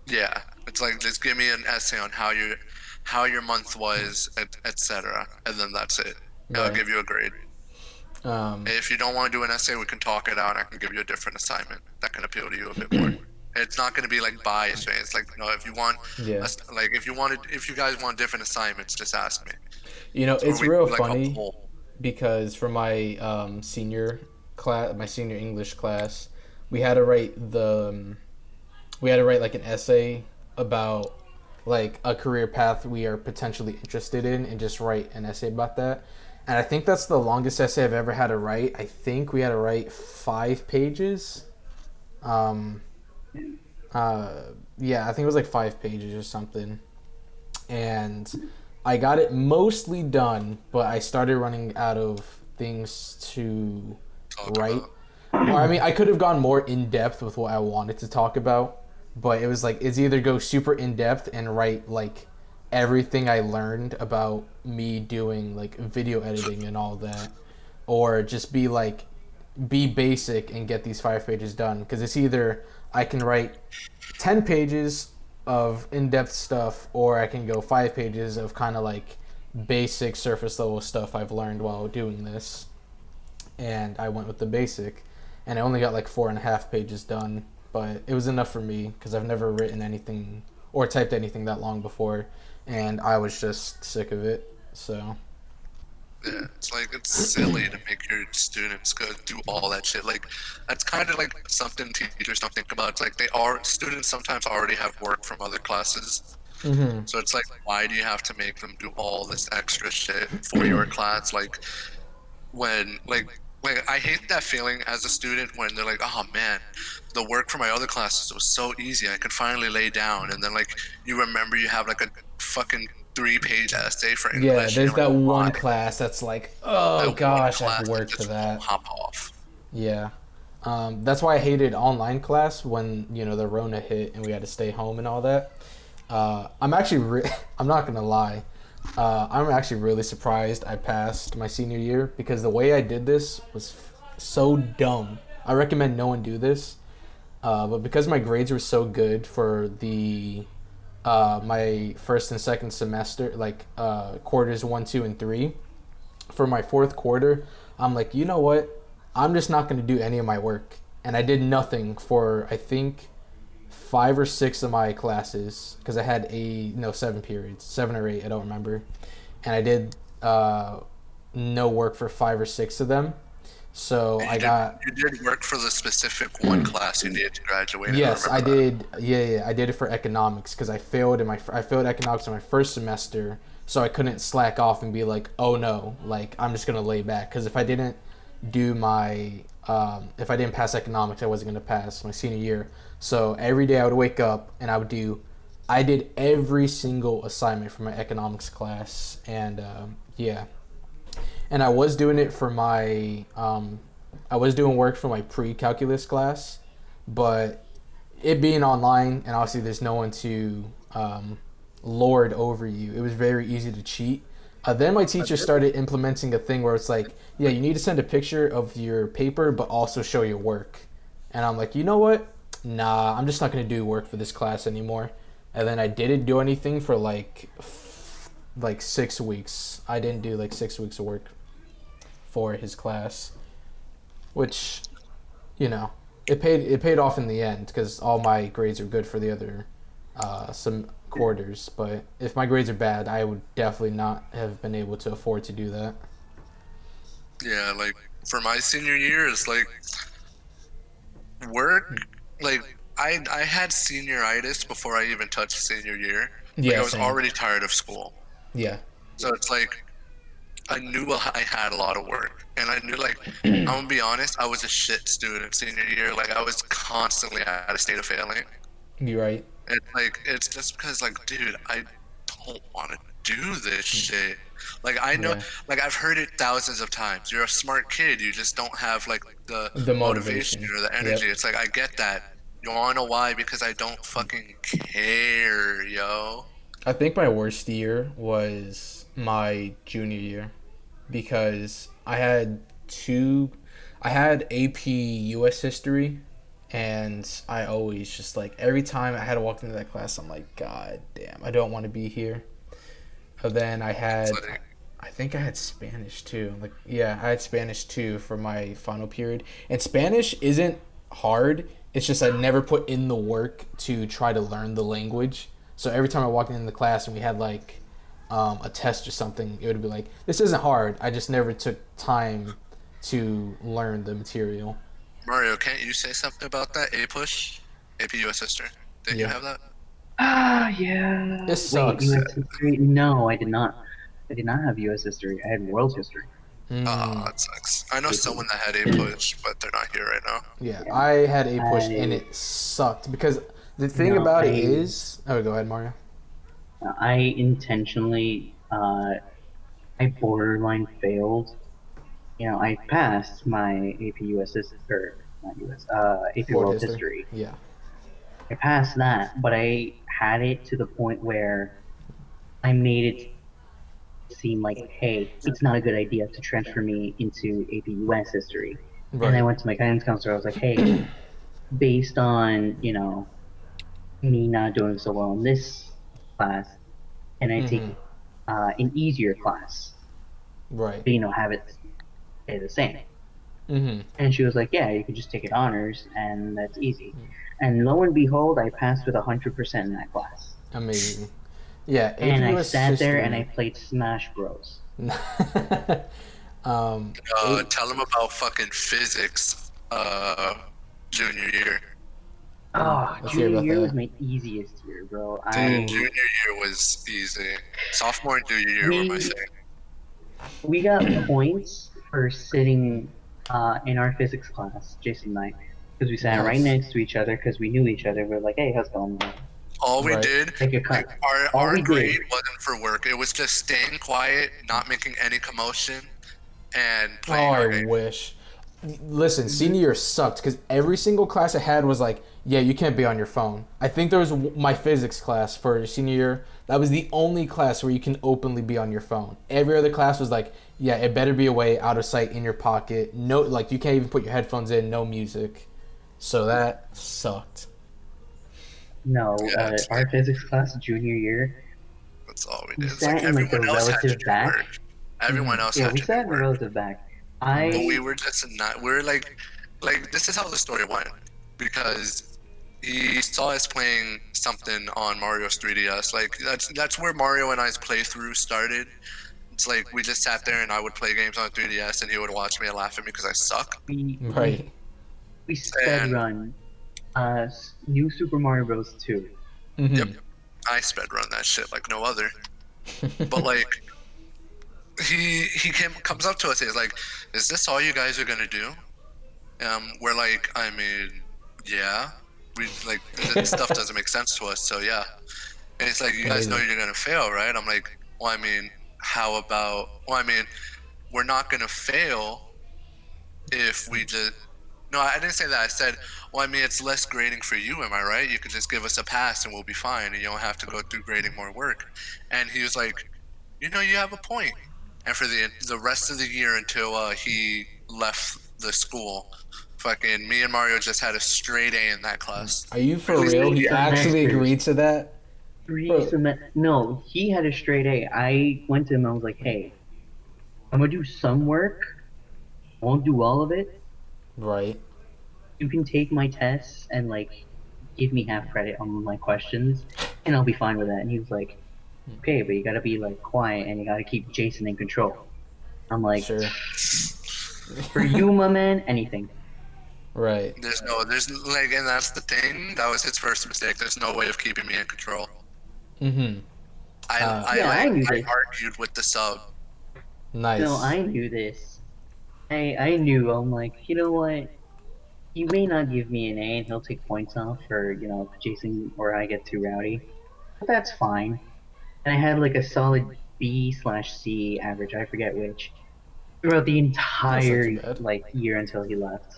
Yeah, it's like just give me an essay on how your month was, etc. And then that's it. And I'll Right. give you a grade. If you don't want to do an essay, we can talk it out. And I can give you a different assignment that can appeal to you a bit more. It's not going to be like biased. Right? It's like no, if you want, Yeah. like if you guys want different assignments, just ask me. You know, Or it's we real do, like, a funny poll. because for my senior class, my senior English class, we had to write like an essay about like a career path we are potentially interested in, and just write an essay about that. And I think that's the longest essay I've ever had to write. I think we had to write 5 pages. Yeah, I think it was like 5 pages or something. And I got it mostly done, but I started running out of things to Talk write. about. Or I mean, I could have gone more in depth with what I wanted to talk about, but it was like it's either go super in depth and write like everything I learned about me doing like video editing and all that, or just be like be basic and get these 5 pages done, because it's either I can write 10 pages of in-depth stuff, or I can go 5 pages of kind of like basic surface level stuff I've learned while doing this. And I went with the basic, and I only got like 4.5 pages done, but it was enough for me because I've never written anything or typed anything that long before, and I was just sick of it. So Yeah, it's like it's silly to make your students go do all that shit. Like, that's kind of like something teachers don't think about. It's like students sometimes already have work from other classes. mm-hmm. So it's like, why do you have to make them do all this extra shit for your class? When like I hate that feeling as a student when they're like, oh man, the work for my other classes was so easy. I could finally lay down, and then like you remember you have like a fucking 3 page essay for Yeah, English, and there's you're like, that why? one class that's like, oh That one gosh, I have class that work for just that. pop off. Yeah. That's why I hated online class when, the Rona hit and we had to stay home and all that. I'm actually, I'm not gonna lie. I'm actually really surprised I passed my senior year, because the way I did this was so dumb. I recommend no one do this. But because my grades were so good for the my first and second semester, like quarters 1, 2, and 3, for my fourth quarter, I'm like, you know what? I'm just not going to do any of my work. And I did nothing for, I think, 5 or 6 of my classes, because I had 7 periods, 7 or 8, I don't remember. And I did no work for 5 or 6 of them. So And I got. you did work for the specific one class you needed to graduate in. I Yes, remember I that. did. Yeah, I did it for economics, because I failed economics in my first semester, so I couldn't slack off and be like, oh no, like I'm just gonna lay back. Because if I didn't do my if I didn't pass economics, I wasn't gonna pass my senior year. So every day I would wake up and I did every single assignment for my economics class, and yeah, and I was doing it for my I was doing work for my pre-calculus class, but it being online and obviously there's no one to lord over you, it was very easy to cheat. Then my teacher started implementing a thing where it's like, yeah, you need to send a picture of your paper, but also show your work. And I'm like, you know what? Nah, I'm just not gonna do work for this class anymore. And then I didn't do anything for like 6 weeks. I didn't do like 6 weeks of work for his class, which you know it paid off in the end, because all my grades are good for the other some quarters. But if my grades are bad, I would definitely not have been able to afford to do that. Yeah, like for my senior year, it's like work. Like I had senioritis before I even touched senior year. Like Yeah, I was same. already tired of school, Yeah. so it's like I knew I had a lot of work, and I knew like I'm gonna be honest, I was a shit student senior year. Like I was constantly at a state of failing. You're right. It's like it's just because like, dude, I don't want to do this shit. Like I know, Yeah. like I've heard it thousands of times. You're a smart kid, you just don't have like the The motivation motivation. or the energy. Yep. It's like I get that. You wanna know why? Because I don't fucking care, yo. I think my worst year was my junior year, because I had AP US history, and I always just like, every time I had to walk into that class, I'm like, God damn, I don't want to be here. And then It's like I think I had Spanish too. Like, yeah, I had Spanish too for my final period. And Spanish isn't hard. It's just I never put in the work to try to learn the language. So every time I walked into the class and we had like a test or something, it would be like, this isn't hard. I just never took time to learn the material. Mario, can't you say something about that? A push, AP US history. Didn't you Yeah. have that? Ah, It yeah. Wait, sucks. U.S. history? No, I did not. I did not have U.S. history. I had world history. Mm, Ah, it sucks. I know someone AP. that had a push, but they're not here right now. yeah, Yeah. I had a push and I it sucked, because the thing no, about it is, oh, go ahead, Mario. I intentionally I borderline failed. I passed my AP US or not US AP World World history. History. Yeah. I passed that, but I had it to the point where I made it seem like, hey, it's not a good idea to transfer me into AP US History. And I Right. went to my guidance counselor. I was like, hey, based on, me not doing so well in this class, can I Mm-hmm. take an easier class, Right. but, have it stay the same? Mm-hmm. And she was like, yeah, you can just take it honors, and that's easy. And lo and behold, I passed with 100% in that class. Amazing. Yeah, AP And I US sat there and I history. played Smash Bros. um, a, Tell them about fucking physics. Junior year. Oh, let's hear junior about year was that. my easiest year, bro. Dude, Ooh. junior year was easy. Sophomore and junior year were my We thing. we got points for sitting in our physics class, Jason and I, because we sat right Nice. next to each other because we knew each other. We are like, hey, how's it going? All we Right. did, Take a like cut. All our we grade did, wasn't for work. It was just staying quiet, not making any commotion, and Oh, playing I our game. wish. Listen, mhm, senior year sucked because every single class I had was like, yeah, you can't be on your phone. I think there was my physics class for senior year. That was the only class where you can openly be on your phone. Every other class was like, yeah, it better be away, out of sight, in your pocket. No, like you can't even put your headphones in. No music. So that sucked. no, Yeah, it's like our physics class junior year, that's all we we did. It's like sat in like the everyone else had to relative do back. work. Everyone else Yeah, had we to do sat in the work, relative back. but we I were just not. We're like this is how the story went because he saw us playing something on Mario's 3DS. Like that's where Mario and I's playthrough started. It's like we just sat there and I would play games on 3DS and he would watch me and laugh at me because I suck. we Right. we we sped And run New Super Mario Bros. 2. yep, Mm-hmm. I sped run that shit like no other. But like comes up to us. He's like, "Is this all you guys are gonna do?" We're like, I mean, yeah. We like this stuff doesn't make sense to us, so yeah. And it's like, you guys know Amazing. you're gonna fail, right? I'm like, well, I mean, how about? Well, I mean, we're not gonna fail if we just. No, I didn't say that. I said, well, I mean, it's less grading for you. Am I right? You could just give us a pass and we'll be fine, and you don't have to go through grading more work. And he was like, you have a point. And for the rest of the year until he left the school, fucking me and Mario just had a straight A in that class. Are you for Just real? Three He actually semesters. agreed to that? Bro. No, he had a straight A. I went to him and I was like, hey, I'm gonna do some work. I won't do all of it. Right. You can take my tests and like give me half credit on my questions, and I'll be fine with that. And he was like, okay, but you gotta be like quiet and you gotta keep Jason in control. I'm like, Sure. for you, my man, anything. Right. there's like, and that's the thing. That was his first mistake. There's no way of keeping me in control. Mm-hmm. Yeah, I knew I this. argued with the sub. No, Nice. I knew this. I knew. I'm like, you know what? He may not give me an A and he'll take points off for, if Jason or I get too rowdy. But that's fine. And I had like a solid B/C average, I forget which, throughout the That's not too entire bad. like year until he left.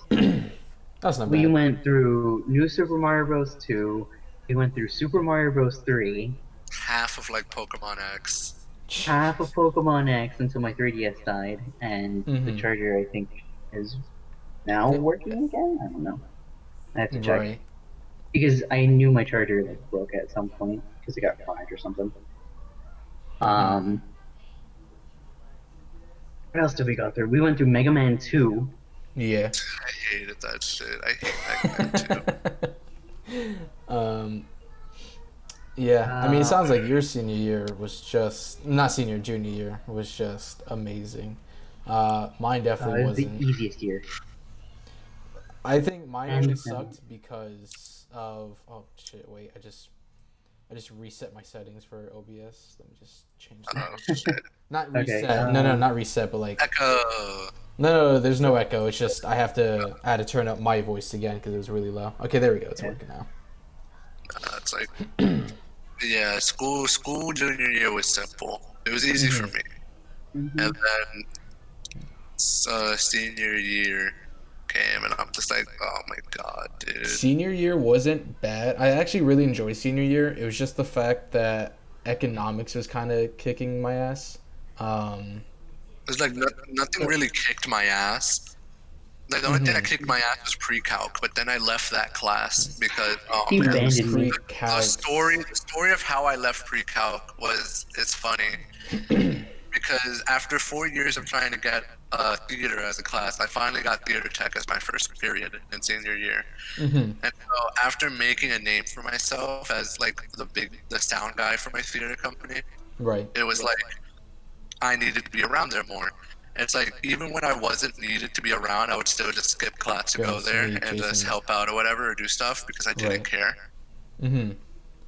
That's not We bad. went through New Super Mario Bros. 2, we went through Super Mario Bros. 3, Half of like Pokemon X. half of Pokemon X until my 3DS died, and the Mm-hmm. charger I think is now working again? I don't know. I have to check. Right. Because I knew my charger like broke at some point because it got fried or something. Mm-hmm. Um, what else did we go through? We went through Mega Man 2. Yeah. I hated that shit. I hate Mega Man too. um. Yeah. I mean, it Uh, sounds like your senior year was just not senior, junior year was just amazing. Mine definitely it was the wasn't. easiest year, I think mine only hands down. sucked because of shit. Wait, I just reset my settings for OBS. Let me just change Oh that. shit. Not Okay. reset. No, not reset, but like Echo. no, there's no echo. It's just I had to turn up my voice again because it was really low. Okay, there we go. It's Yeah. working now. It's like, yeah, school junior year was simple. It was easy for me. Hmm. And then senior year came, and I'm just like, oh my god, dude. Senior year wasn't bad. I actually really enjoyed senior year. It was just the fact that economics was kind of kicking my ass. It's like nothing really kicked my ass. Like the only thing that kicked my ass was pre-calc, but then I left that class because oh He man, abandoned me. the story of how I left pre-calc is funny because after 4 years of trying to get theater as a class, I finally got theater tech as my first period in senior year. And so after making a name for myself as like the sound guy for my theater company, Right. it was like I needed to be around there more. And it's like even when I wasn't needed to be around, I would still just skip class to go there Hey, and just Jason. help out or whatever or do stuff because I didn't Right. care.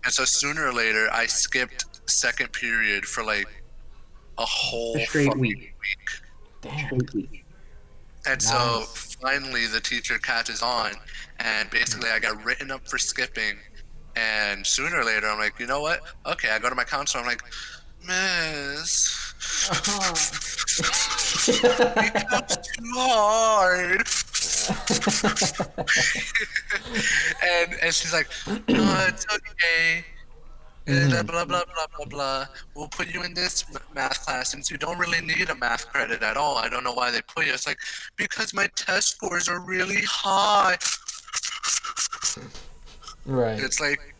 And so sooner or later, I skipped second period for like a whole straight fucking week. Damn. Straight week. And so Nice. finally the teacher catches on, and basically I got written up for skipping. And sooner or later, I'm like, you know what? Okay, I go to my counselor. I'm like, Miss, becomes too hard. And she's like, no, it's okay. Blah, blah, blah, blah, blah, blah. We'll put you in this math class since you don't really need a math credit at all. I don't know why they put you. It's like, because my test scores are really high. Right. It's like,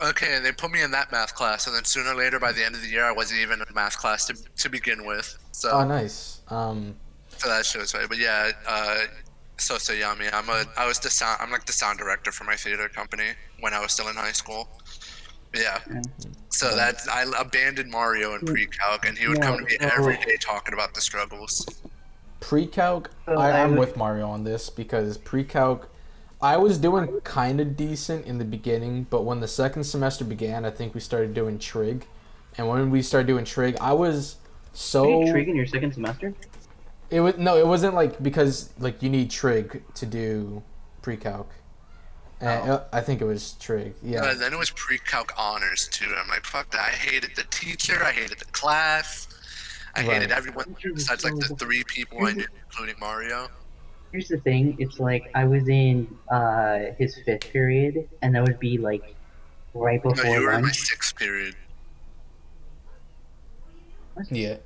okay, they put me in that math class, and then sooner or later, by the end of the year, I wasn't even in a math class to begin with. So, Oh, nice. so that shows right. But yeah, so yummy. I'm like the sound director for my theater company when I was still in high school. But yeah. So Right. I abandoned Mario in pre-calc, and he would come to me every day talking about the struggles. Pre-calc, So I'm with Mario on this because pre-calc, I was doing kind of decent in the beginning, but when the second semester began, I think we started doing trig, and when we started doing trig, I was Were you so trig in your second semester? it was no, it wasn't like because like you need trig to do pre-calc. And I think it was trig. Yeah. Then it was pre-calc honors too. I'm like, fuck that. I hated the teacher. I hated the class. I hated Right. everyone besides like the three people I knew, including Mario. Here's the thing. It's like I was in his fifth period, and that would be like right No, before you were in my lunch. sixth period. Yeah.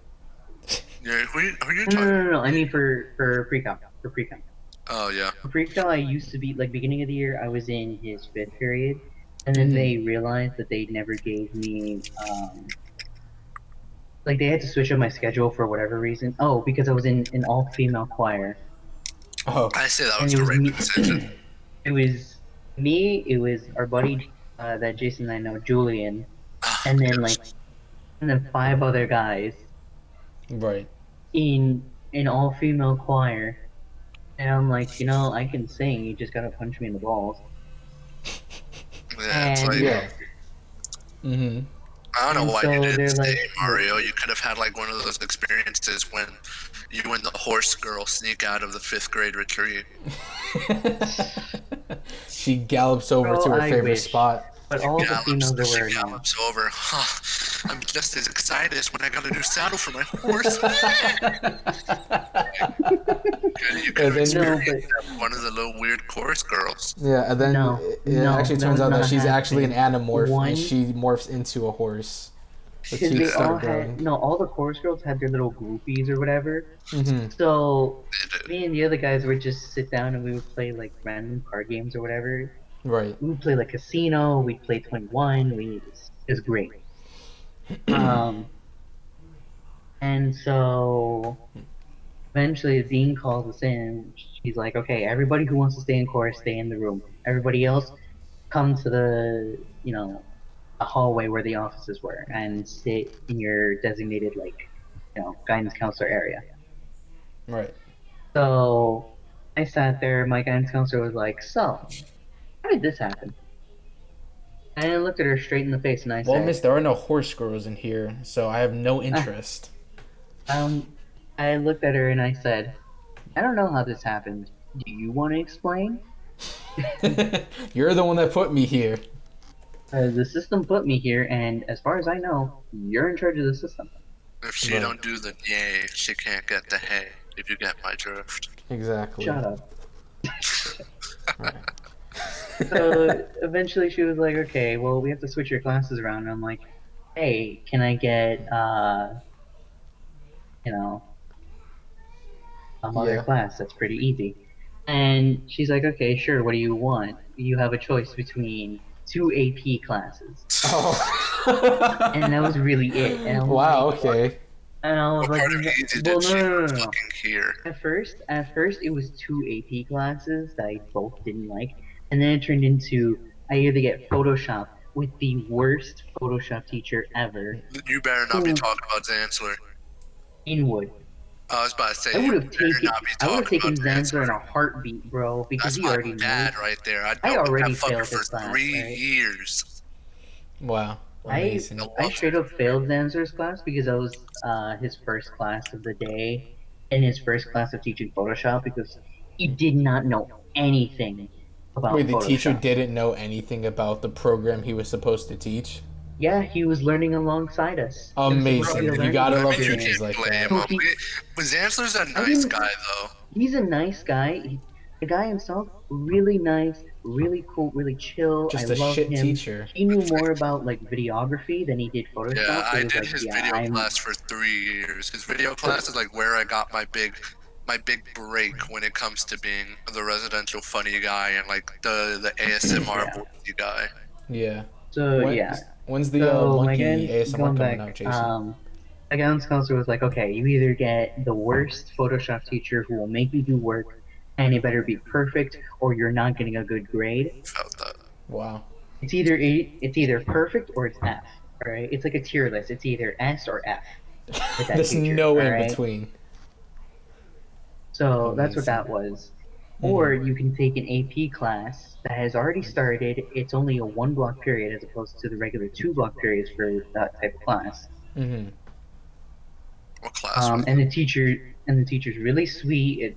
Yeah, who are you No, talking? no, no, no. I mean for pre-calc. For pre-calc. Oh yeah. For pre-calc, I used to be like beginning of the year. I was in his fifth period, and then they realized that they never gave me like they had to switch up my schedule for whatever reason. Oh, because I was in an all-female choir, Oh. I say that and was it the was right me. decision. It was me. It was our buddy that Jason and I know, Julian, Ah, and then yes. like and then five other guys Right. in an all-female choir. And I'm like, I can sing. You just gotta punch me in the balls. Yeah, it's like And Yeah. Mm-hmm. I don't know and why you so didn't they're stay, like, Mario. You could have had like one of those experiences when you and the horse girl sneak out of the fifth grade retreat. She gallops over to "Girl, her I favorite wish." spot. But all the females that She were annoying. gallops over. Huh, I'm just as excited as when I got a new saddle for my horse. You could And have then No, experienced but that with one of the little weird chorus girls. yeah, and then no, it no, actually that turns was out that not she's actually an happening. anamorph and One, she morphs into a horse. The because teeth they all start had growing. no, all the chorus girls had their little groupies or whatever. Mm-hmm. So They did. me and the other guys would just sit down and we would play like random card games or whatever. Right. We would play like Casino. We'd play 21. It was great. Um, and so eventually the dean calls us in. She's like, okay, everybody who wants to stay in chorus, stay in the room. Everybody else, come to the hallway where the offices were and sit in your designated, like, guidance counselor area. Right. So I sat there. My guidance counselor was like, so, how did this happen? And I looked at her straight in the face and I Well, said, miss, there are no horse girls in here, so I have no ah, interest. um, I looked at her and I said, I don't know how this happened. Do you want to explain? You're the one that put me here. The system put me here, and as far as I know, you're in charge of the system. If she Right. don't do the yay, she can't get the hay. If you get my drift. Exactly. Shut up. Right. So eventually she was like, okay, well, we have to switch your classes around. And I'm like, hey, can I get, you know, some other Yeah. class? That's pretty easy. And she's like, okay, sure, what do you want? You have a choice between two AP classes. And that was Oh. really it. And I'm Wow. like, Okay. and I was What like, part of easy well, did no, she no, no, not no, no. fucking hear? At first, it was two AP classes that I both didn't like, and then it turned into I either get Photoshop with the worst Photoshop teacher ever, You better not be who talking about Zanzler. Inwood. I was about to say, I you would have better taken not be I would have talking about taken Zanzler in Zanzler. a heartbeat, bro, because That's he my already dad knows. right there. I I dealt with that already fucker failed for his class, 3 years. Wow. I Amazing. I I loved straight him. up failed Zanzer's class because that was his first class of the day and his first class of teaching Photoshop because he did not know anything Wait, about the teacher Photoshop. didn't know anything about the program he was supposed to teach? Yeah, he was learning alongside us. It was supposed to Bro, be a Amazing. You learning gotta I love mean, you experience. teachers can't like blame that. So him. But Zanzler's a I nice didn't. guy, though. He's a nice guy. The guy himself, really nice, really cool, really chill. I Just a love shit him. teacher. He knew more about like videography than he did Yeah, Photoshop. So I it was did like, his yeah, video I'm. class for 3 years. His video class is like where I got my big break when it comes to being the residential funny guy and like the ASMR Yeah. voicey guy. Yeah. So When yeah. when's the So my monkey guidance ASMR going coming back, out, Jason? my guidance counselor was like, okay, you either get the worst Photoshop teacher who will make you do work, and it better be perfect, or you're not getting a good grade. Felt that. Wow. It's either perfect or it's F. All right, it's like a tier list. It's either S or F with that There's teacher. no All in right, between. so that's what Amazing. that was. Or Mhm. you can take an AP class that has already started. It's only a one block period as opposed to the regular two block periods for that type of class. Mhm. What class was And the teacher's really sweet.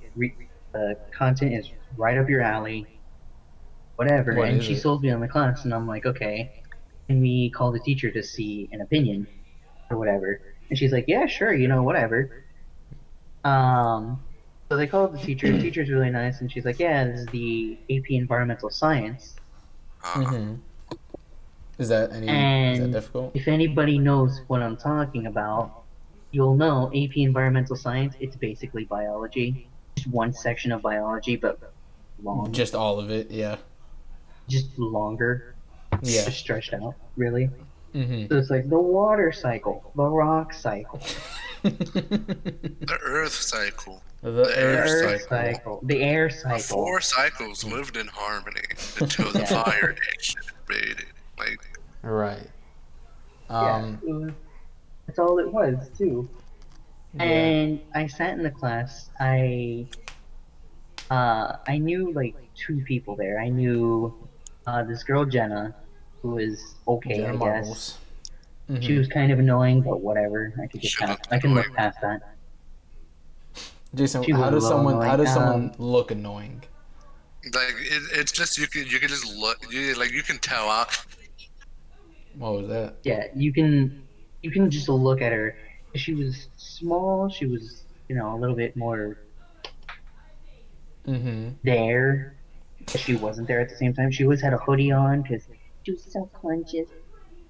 The content is right up your alley, whatever. What And is she it? sold me on the class, and I'm like, okay, can we call the teacher to see an opinion or whatever? And she's like, yeah, sure, whatever. Um, so they called the teacher. The teacher's really nice, and she's like, yeah, this is the AP Environmental Science. uh, Mhm. Is that And difficult? if anybody knows what I'm talking about, you'll know AP Environmental Science, it's basically biology. Just one section of biology, but long. Just all of it, yeah. Just longer. Yeah. Just stretched out, really. Mhm. So it's like the water cycle, the rock cycle, the Earth cycle, The the the air Earth earth cycle. cycle. cycle, the air The cycle. four cycles lived in harmony until the Yeah. Fire Nation invaded. Like, Right. Yeah. Um. That's all it was, too. Yeah. And I sat in the class. I knew like two people there. I knew this girl Jenna, who was okay, Jenna I guess. Marbles. She Mhm. was kind of annoying, but whatever. I could get she past. looked I can annoying. look past that. Jason, She was a little how annoying. does someone look annoying? Like it's just you can just look you can tell. What was that? Yeah, you can just look at her. She was small. She was a little bit more Mhm. there, but she wasn't there at the same time. She always had a hoodie on because she was self-conscious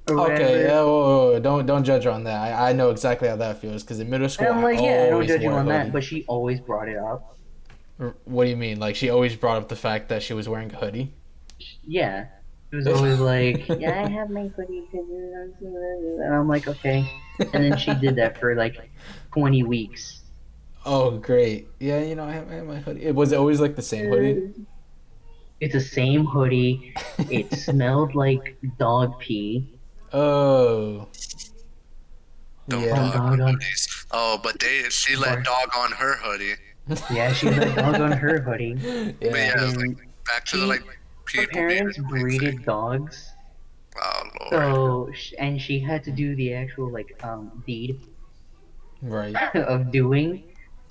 or Okay, whatever. don't judge her on that. I know exactly how that feels because in middle And school I'm I like, yeah, I don't always judge you wore a on that, hoodie. but she always brought it up. What do you mean? Like she always brought up the fact that she was wearing a hoodie? Yeah, she was always like, yeah, I have my hoodie because, and I'm like, okay. And then she did that for like 20 weeks. Oh, great. Yeah, I have my hoodie. It was always like the same hoodie. It's the same hoodie. It smelled like dog pee Oh, Don't from yeah. dog dog on on hoodies. Oh, but she let bar. dog on her hoodie. Yeah, she let dog on her hoodie. But Yeah. yeah, it's like And back to the like her people being parents annoying breeded thing. dogs, Oh lord. so and she had to do the actual like deed Right. of doing.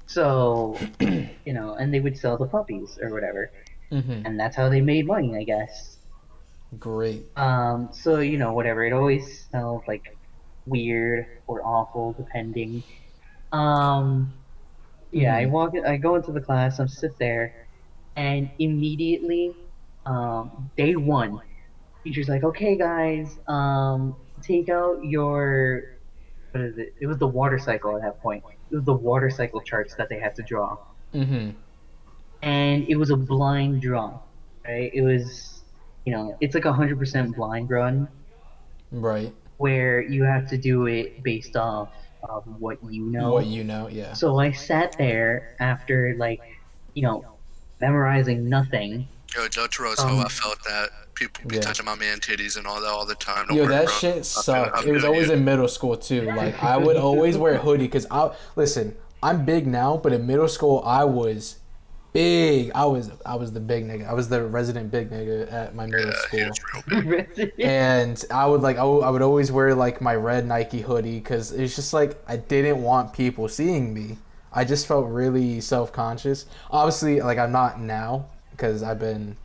So and they would sell the puppies or whatever, Mhm. and that's how they made money, I guess. Great. So whatever. It always smelled like weird or awful, depending. Um, yeah, Mhm. I go into the class, I'm sit there, and immediately, day one, teacher's like, okay, guys, take out your, what is it? It was the water cycle at that point. It was the water cycle charts that they had to draw. Mhm. and it was a blind draw, right? It was, it's like 100% blind run Right. where you have to do it based off of what you What know. you know, yeah. So I sat there after like, you know, memorizing nothing Yo, Jotaro's how I from felt that people be Yeah. touching my man titties and all that all the time. Don't Yo, worry, that bro. shit sucked. I It was feel always you. in middle school too. Like I would always wear a hoodie because I listen. I'm big now, but in middle school I was big. I was the big nigga. I was the resident big nigga at my middle Yeah, he was school. real big. Resident. And I would always wear like my red Nike hoodie because it's just like I didn't want people seeing me. I just felt really self conscious. Obviously, like I'm not now because I've been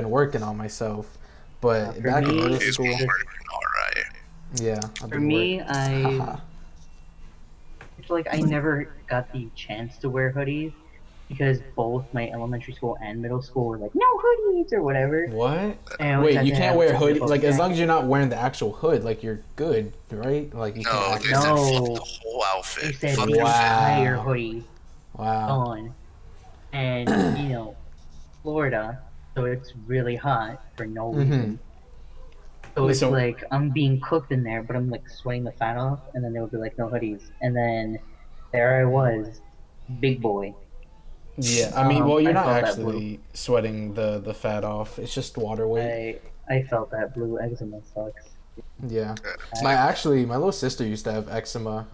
working on myself. But For back in me, middle He's it's been school, just working all right. yeah, I've for been work. me, I Haha. it's like I never got the chance to wear hoodies because both my elementary school and middle school were like, no hoodies or whatever. What? And I always Wait, had you to can't have wear some type hoodie of like as long as you're jacket. not wearing the actual hood, like you're good, right? Like you can't No, they actually. said fuck the No, whole they outfit. said Fuck the your fit. entire Wow. hoodie Wow. on. And, Florida, so it's really hot for no Mhm. reason. So it's So like I'm being cooked in there, but I'm like sweating the fat off, and then they would be like, no hoodies. And then there I was, big boy. yeah, I mean, well, you're I not felt that blue. actually sweating the fat off. It's just water weight. I felt that blue eczema sucks. Yeah. Yeah, it's I, My little sister used to have eczema,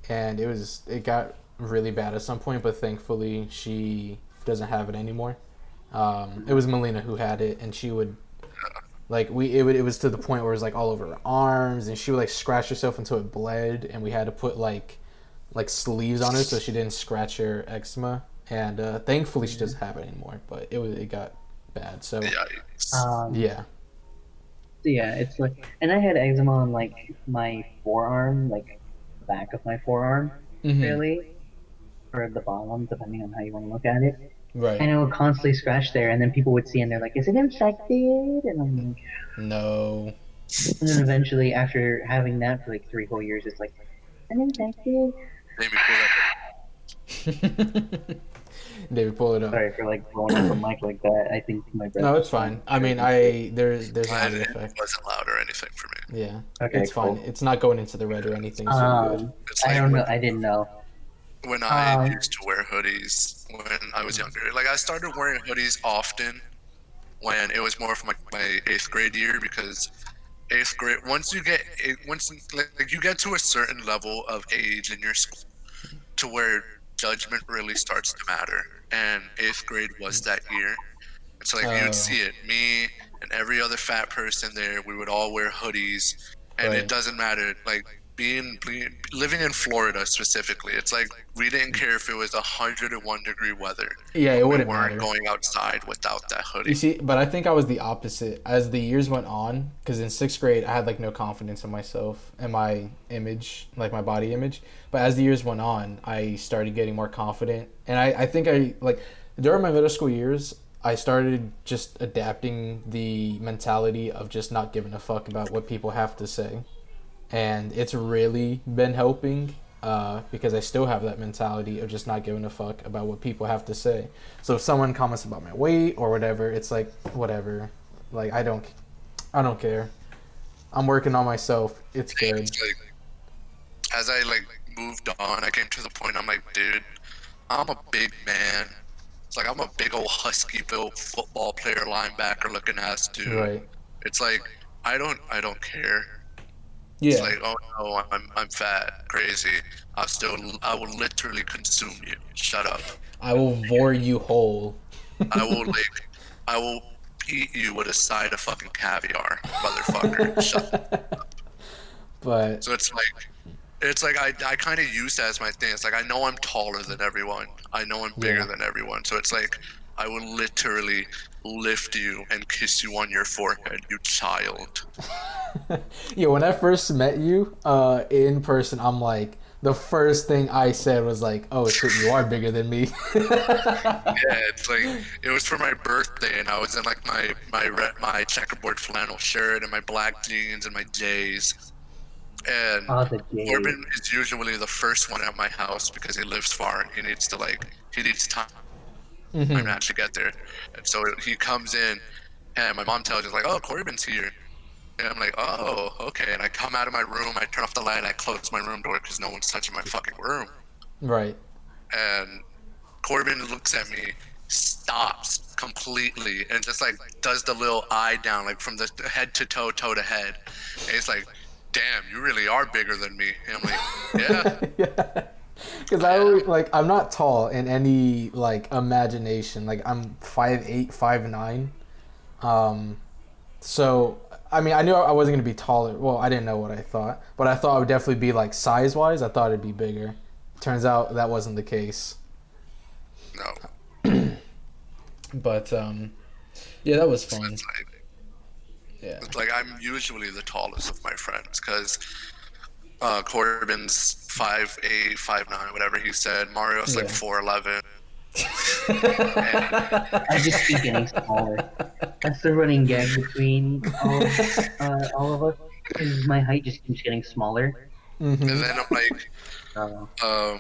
and it got really bad at some point, but thankfully she doesn't have it anymore. It was Melina who had it, and she would like it was to the point where it was like all over her arms, and she would like scratch herself until it bled, and we had to put like sleeves on her so she didn't scratch her eczema. And thankfully she doesn't have it anymore, but it got bad. So yikes. yeah. so yeah, it's like, and I had eczema on like my forearm, like the back of my forearm, Mm-hmm. really, or the bottom, depending on how you want to look at it. Right. And it would constantly scratch there, and then people would see, and they're like, "Is it infected?" And I'm like, No. and then eventually, after having that for like 3 whole years, it's like, "I'm infected." Made me pull that. David, pull it up. Sorry for like blowing up a mic like that. I think my breath No, is it's fine. fine. I mean, there's an audio It effect. wasn't loud or anything for me. Yeah, Okay, it's fine. cool. It's not going into the red or anything, so you're good. It's I like don't know. I didn't know. when I Um, used to wear hoodies when I was younger. Like I started wearing hoodies often when it was more of my 8th grade year because 8th grade once like you get to a certain level of age in your school to where judgment really starts to matter, and 8th grade was that year. It's like you'd Oh, see it. Me and every other fat person there, we would all wear hoodies, and it right. doesn't matter. Like living in Florida specifically, it's like we didn't care if it was 101-degree weather. Yeah, it We wouldn't weren't matter. going outside without that You hoodie. see, but I think I was the opposite. As the years went on, because in sixth grade I had like no confidence in myself and my image, like my body image. But as the years went on, I started getting more confident, and I think I like during my middle school years. I started just adapting the mentality of just not giving a fuck about what people have to say, and it's really been helping because I still have that mentality of just not giving a fuck about what people have to say. So if someone comments about my weight or whatever, it's like whatever. Like I don't care. I'm working on myself. It's good. It's like as I like moved on, I came to the point I'm like, dude, I'm a big man. It's like I'm a big old husky built football player, linebacker looking ass dude. Right. It's like I don't care. It's Yeah. like, oh no, I'm fat, crazy. I will literally consume you. Shut up. I will vor you whole. I will I will eat you with a side of fucking caviar, motherfucker. Shut up. But So it's like I kind of use that as my thing. It's like I know I'm taller than everyone. I know I'm bigger yeah. than everyone. So it's like I will literally lift you and kiss you on your forehead, you child. Yeah, when I first met you in person, I'm like, the first thing I said was like, "Oh shit, you are bigger than me." Yeah, it's like it was for my birthday, and I was in like my checkerboard flannel shirt and my black jeans and my J's. And oh, the J. Corbin is usually the first one at my house because he lives far and he needs time I'm gonna actually get there. And so he comes in, and my mom tells me like, "Oh, Corbin's here." And I'm like, "Oh, okay." And I come out of my room, I turn off the light, and I close my room door because no one's touching my fucking room. Right. And Corbin looks at me, stops completely, and just like does the little eye down, like from the head to toe, toe to head. And he's like, "Damn, you really are bigger than me." And I'm like, "Yeah, Yeah. Because I I always, am." like, I'm not tall in any, like, imagination. Like, I'm 5'8", 5'9". So, I mean, I knew I wasn't going to be taller. Well, I didn't know what I thought. But I thought I would definitely be, like, size-wise, I thought it'd be bigger. Turns out that wasn't the case. No. But, yeah, that was So fun. Yeah. it's like I'm usually the tallest of my friends because Corbin's 5'8", 5'9", whatever he said. Mario's like Yeah. 4'11". I just keep getting smaller. That's the running gag between all of us. Is my height just keeps getting smaller. And Mm-hmm. then I'm like, Uh,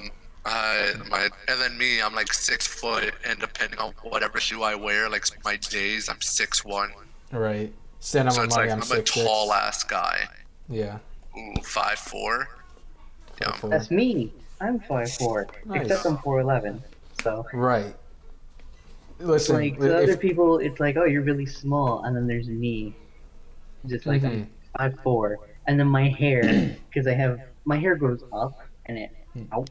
and then me, I'm like 6 foot, and depending on whatever shoe I wear, like my J's, I'm 6'1". Right. Stand on So my it's money, like I'm I'm a 6'6". tall ass guy. Yeah. Ooh, 5'4". Yeah. 5'4". that's me. I'm 5'4", except Nice. I'm 4'11". So Right. Listen, like to other if... people, it's like, oh, you're really small, and then there's me, just like I'm Mm-hmm. 5'4", and then my hair, because my hair grows up and it out,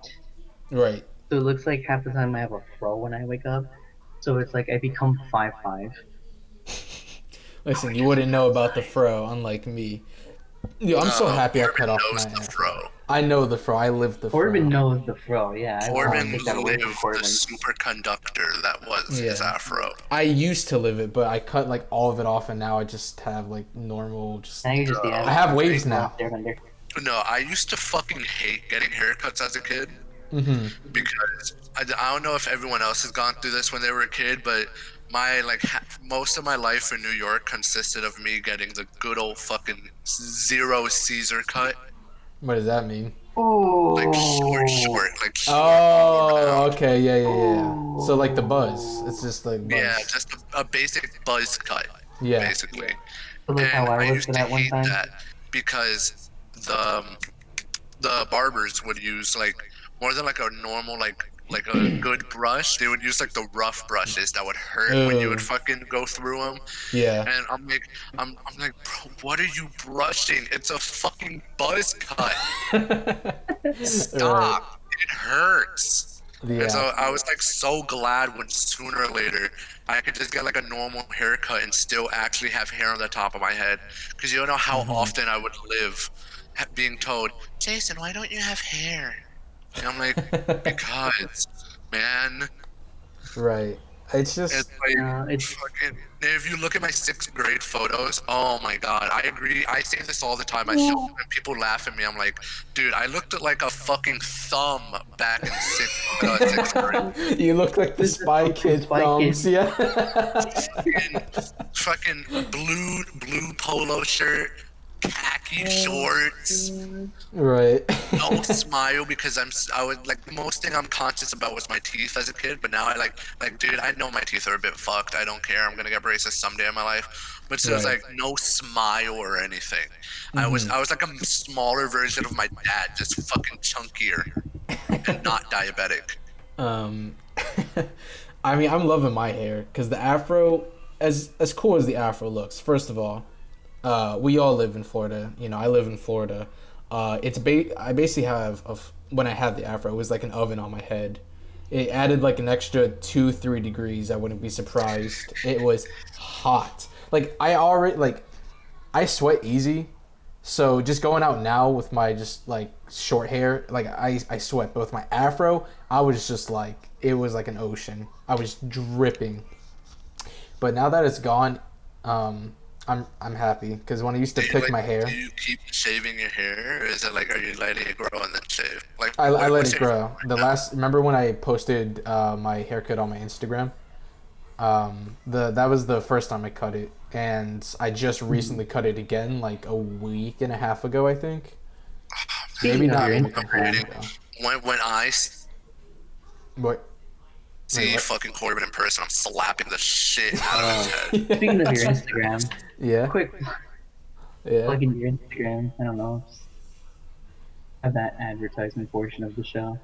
Right. so it looks like half the time I have a fro when I wake up. So it's like I become 5'5". Listen, you wouldn't know about the fro, unlike me. Yo, I'm so No, happy I cut Corbin off knows my the afro. fro. I know the fro. I live the Corbin fro. knows the fro. Yeah, I won't Corbin take that away lived from the Corbin. superconductor that was his Yeah. afro. I used to live it, but I cut like all of it off, and now I just have like normal. Just Now you're just the I have waves the now. last airbender. No, I used to fucking hate getting haircuts as a kid Mm-hmm. because I don't know if everyone else has gone through this when they were a kid, but my most of my life in New York consisted of me getting the good old fucking zero Caesar cut, What does that mean? like Oh. like short all Oh, around. okay, yeah. So like the buzz, it's just like Yeah, buzz. just a basic buzz cut, Yeah. basically. So like And how I I was used for to that one hate time. that because the the barbers would use like more than like a normal like a good brush. They would use like the rough brushes that would hurt when you would Ugh. fucking go through them. Yeah. And I'm like, bro, what are you brushing? It's a fucking buzz cut. Right. Stop. It hurts. And Yeah. so I was like so glad when sooner or later I could just get like a normal haircut and still actually have hair on the top of my head. Because you don't know how often I would live being told, Jason, why don't you have hair? And I'm like, because, man, Right. It's it's just like It's fucking. If you look at my sixth grade photos, oh my god, I agree. I say this all the time. I show them and people laugh at me. I'm like, dude, I looked at like a fucking thumb back in sixth grade. you look like the This is Spy from Kid Spy thumbs, Kid. yeah. Fucking blue polo shirt, khaki shorts. Right. No smile because I was like the most thing I'm conscious about was my teeth as a kid, but now I like dude, I know my teeth are a bit fucked. I don't care. I'm gonna get braces someday in my life. But so it's Right. like no smile or anything. I Mm-hmm. was like a smaller version of my dad, just fucking chunkier and not diabetic. Um, I mean, I'm loving my hair because the afro, as cool as the afro looks. First of all, we all live in Florida. You know, I live in Florida. I basically have when I had the afro, it was like an oven on my head. It added like an extra 2-3 degrees. I wouldn't be surprised. It was hot. Like I sweat easy. So just going out now with my just like short hair, like I sweat. But with my afro, I was just like it was like an ocean. I was dripping. But now that it's gone, I'm happy because when I used to pick my Do hair, you keep shaving your hair, or is it like are you letting it grow and then shave? Like I let what's it your grow. Remember when I posted my haircut on my Instagram? That was the first time I cut it, and I just recently cut it again like a week and a half ago, I think. Maybe Speaking of not your a week and a half Instagram, ago. when I What? see fucking Corbin in person, I'm slapping the shit out of his head. Speaking of your Instagram, Yeah. quick Yeah. plug in your Instagram. I don't know. Just have that advertisement portion of the show.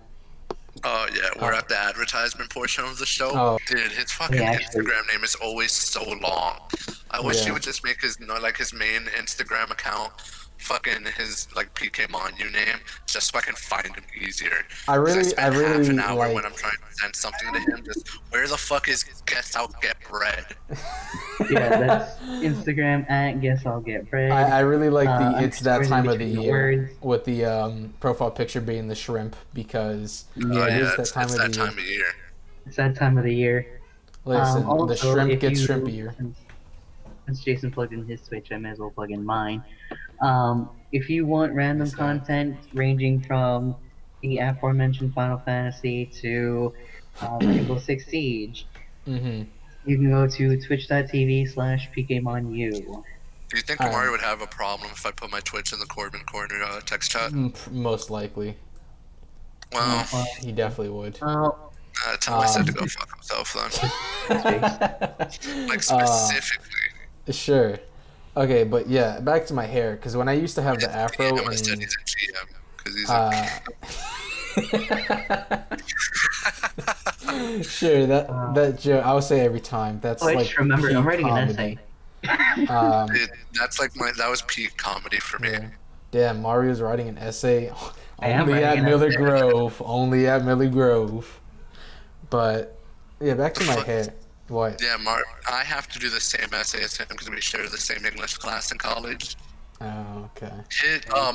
Oh yeah, we're at the advertisement portion of the show. Oh. Dude, his fucking actually- Instagram name is always so long. I wish he Yeah. would just make his his main Instagram account fucking his like PKMonu name, just so I can find him easier. I 'Cause really spend half an hour like. when I'm trying to send something to him. Just where the fuck is guess I'll get bread? Yeah, that's Instagram at Guess I'll Get Bread. I really like the it's that underscores in time of the between year words. with the profile picture being the shrimp because Yeah, it is it's that time of that the time year. of year. It's that time of the year. Listen, the Also, shrimp if gets you- shrimpier. Since Jason plugged in his Twitch, I may as well plug in mine. If you want random Nice guy. content ranging from the aforementioned Final Fantasy to Rainbow Six Siege, Mm-hmm. you can go to twitch.tv/pkmonu. Do you think Alright. Mario would have a problem if I put my Twitch in the Corbin Corner text chat? Most likely, Well, he definitely would. Well, tell my son to go fuck himself then. Like specifically. Sure. Okay, but yeah, back to my hair because when I used to have the afro I said and he's a GM because he's sure that joke I would say every time. That's I like just remembered, peak I'm writing an comedy. essay. Dude, that's like that was peak comedy for me. Yeah. Damn, Mario's writing an essay I am only at writing an Miller essay. Grove. Only at Miller Grove. But yeah, back to my Fuck. hair. What? Yeah, I have to do the same essay as him because we share the same English class in college. Oh, okay.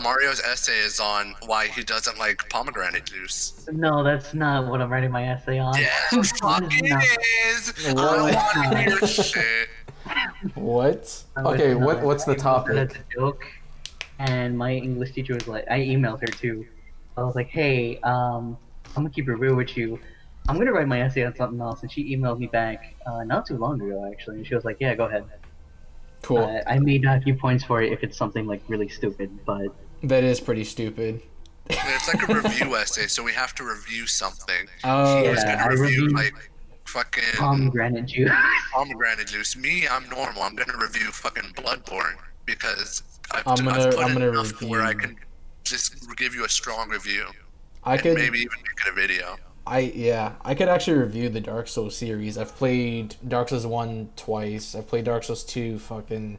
Mario's essay is on why he doesn't like pomegranate juice. No, that's not what I'm writing my essay on. Yeah, fuck it is. I don't want to hear shit. What? No, Okay, it's not. what's the I wrote that topic? as a joke, and my English teacher was like, I emailed her too. I was like, hey, I'm gonna keep it real with you. I'm gonna write my essay on something else, and she emailed me back not too long ago actually, and she was like, yeah, go ahead. Cool. I may not give points for it if it's something like really stupid, but That is pretty stupid. It's like a review essay, so we have to review something. Oh, He was Yeah, gonna I review reviewed like fucking pomegranate juice. pomegranate juice. Me, I'm normal. I'm gonna review fucking Bloodborne because I've I'm gonna put in enough review. where I can just give you a strong review I and could maybe even make it a video. I could actually review the Dark Souls series. I've played Dark Souls 1 twice. I've played Dark Souls 2 fucking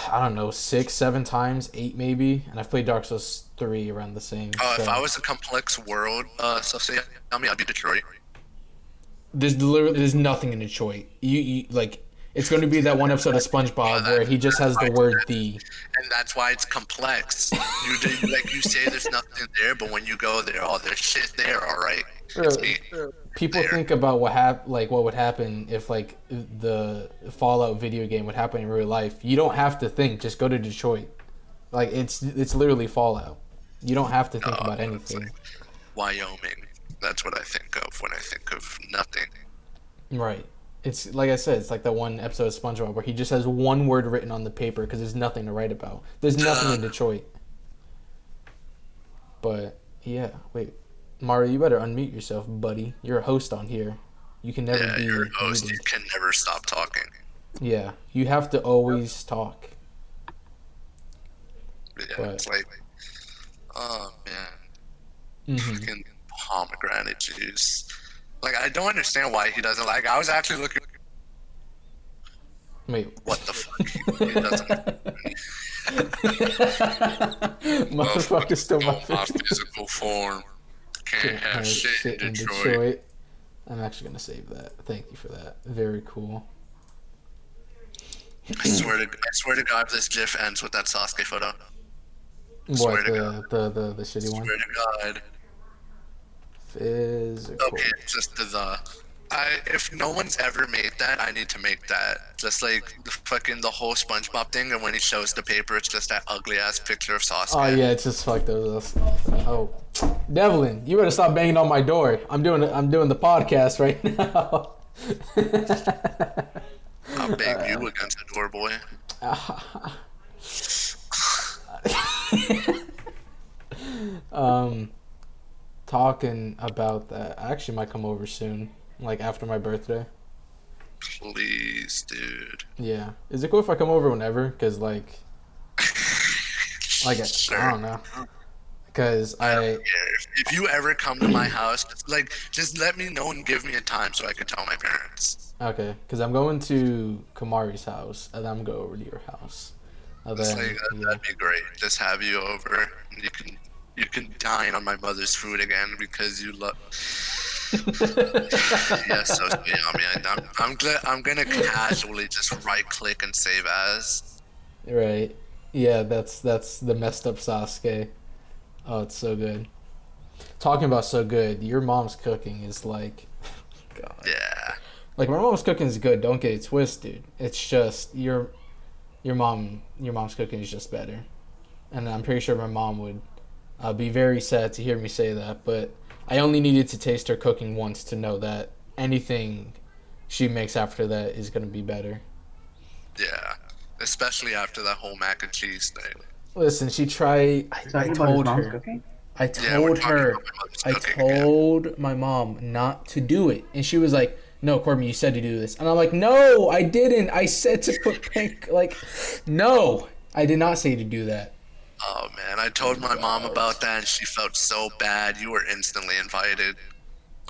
I don't know, 6, 7 times, 8 maybe, and I've played Dark Souls 3 around the same. If so. I was a complex world, so say tell me I'd be Detroit. There's nothing in Detroit. You like it's going to be that one episode of SpongeBob where he just has the word "the." And that's why it's complex. You do, like you say, there's nothing there, but when you go there, there's shit there. All right, it's me. People There. think about what would happen if like the Fallout video game would happen in real life. You don't have to think. Just go to Detroit. Like it's literally Fallout. You don't have to think about anything. Like Wyoming. That's what I think of when I think of nothing. Right. It's like I said. It's like that one episode of SpongeBob where he just has one word written on the paper because there's nothing to write about. There's nothing in Detroit. But yeah, wait. Mario, you better unmute yourself, buddy. You're a host on here. You can never be You're a host. muted. You can never stop talking. Yeah, you have to always talk. Yeah, But- it's like, oh man, Mm-hmm. fucking pomegranate juice. Like I don't understand why he doesn't like. I was actually looking. Wait. What the fuck? He doesn't. Motherfucker's still my my favorite. physical form. Can't have shit in Detroit. Detroit. I'm actually gonna save that. Thank you for that. Very cool. I swear to God, this GIF ends with that Sasuke photo. What to the shitty one? Swear to God. Physical. Okay, just if no one's ever made that, I need to make that. Just like the whole SpongeBob thing, and when he shows the paper, it's just that ugly ass picture of Sasuke. Oh yeah, it's just fuck those. Oh, Devlin, you better stop banging on my door. I'm doing the podcast right now. I'll beg you against the door, boy. talking about that. I actually might come over soon, like after my birthday. Please, dude. Yeah. Is it cool if I come over whenever? Cause like Sure. I don't know. Cause I don't care. If you ever come to my house, like, just let me know and give me a time so I can tell my parents. okay, cause I'm going to Kamari's house and I'm going over to your house. And It's then like that'd be great. Just have you over. And you can dine on my mother's food again because you love. Yes, so yummy. I'm glad. I'm gonna casually just right click and save as. Right. Yeah, that's the messed up Sasuke. Oh, it's so good. Talking about so good, your mom's cooking is like, God. Yeah. Like my mom's cooking is good. Don't get it twisted. It's just your mom's cooking is just better, and I'm pretty sure my mom would be very sad to hear me say that. But I only needed to taste her cooking once to know that anything she makes after that is gonna be better. Yeah. Especially after that whole mac and cheese thing. Listen, she tried. I Talking about his told mom's her. cooking? I Yeah, we're told talking her. about my mother's I cooking again. told my mom not to do it, and she was like, "No, Corbin, you said to do this," and I'm like, "No, I didn't. I said to put pink. Like, no, I did not say to do that." Oh man, I told my mom about that and she felt so bad. You were instantly invited.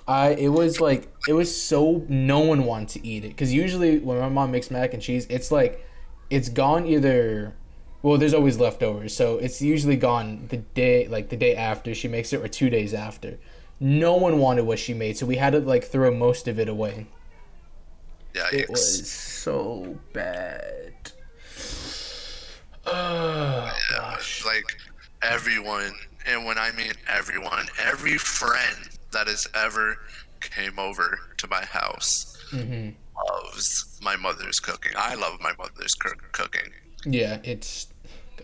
It was so no one wanted to eat it because usually when my mom makes mac and cheese, it's like it's gone either. Well, there's always leftovers, so it's usually gone the day after she makes it or 2 days after. No one wanted what she made, so we had to like throw most of it away. Yeah, It was so bad. Oh gosh. like everyone, and when I mean everyone, every friend that has ever came over to my house loves my mother's cooking. I love my mother's cooking. Yeah, it's.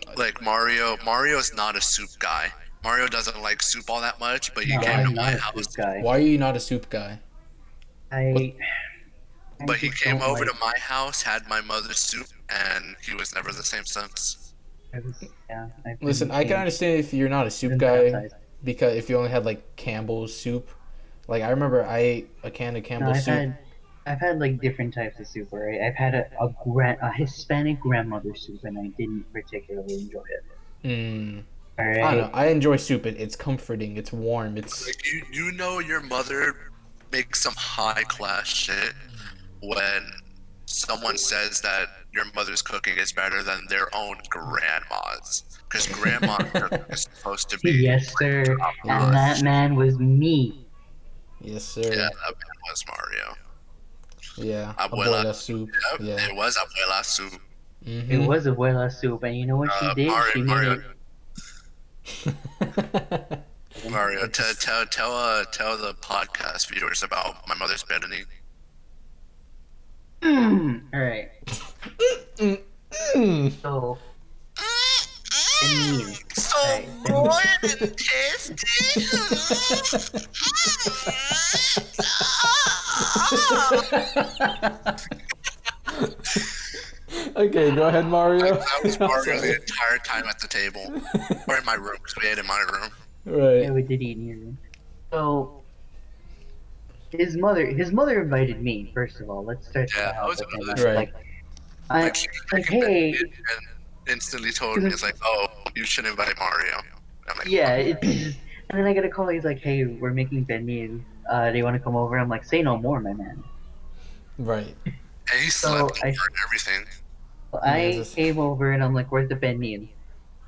God. Like Mario's not a soup guy. Mario doesn't like soup all that much, but he No, came to I'm my not a house. soup guy. Why are you not a soup guy? I But he just came don't over like. to my house, had my mother's soup, and he was never the same since. I've Listen, been I can changed. understand if you're not a soup Been guy baptized. because if you only had like Campbell's soup. Like I remember I ate a can of No, Campbell's soup. I've had like different types of soup, right? I've had a Hispanic grandmother soup, and I didn't particularly enjoy it. Mm, All I don't know. right. I enjoy soup. It's comforting. It's warm. It's Like you know your mother makes some high class shit when someone says that your mother's cooking is better than their own grandma's. Because grandma's cooking is supposed to be Yes, sir. top And notch. that man was me. yes, Yeah, sir. that man was Mario. Yeah, Abuela. abuela soup. Yep, Yeah. it was Abuela soup. It Mhm. was abuela soup, and you know what she did? Mario, She made Mario, it. Mario, tell the podcast viewers about my mother's bethany. All right. Mm. So, pernil. So Alright, good and tasty. Okay, go ahead, Mario. I was I'm Mario the sorry. entire time at the table, or in my room because we ate in my room. Yeah, Right. we did eat in your room. So, his mother invited me. First of all, let's start Yeah, that I out was with him. another It's thing. Right. I Like she was like, making hey, bethany and instantly told me, it's like, oh, you should invite Mario. I'm like, yeah, what? it's just. And then I get a call. He's like, hey, we're making pernil. Do you want to come over? I'm like, say no more, my man. Right. And he slept So over and everything. Man's I just. came over and I'm like, where's the pernil?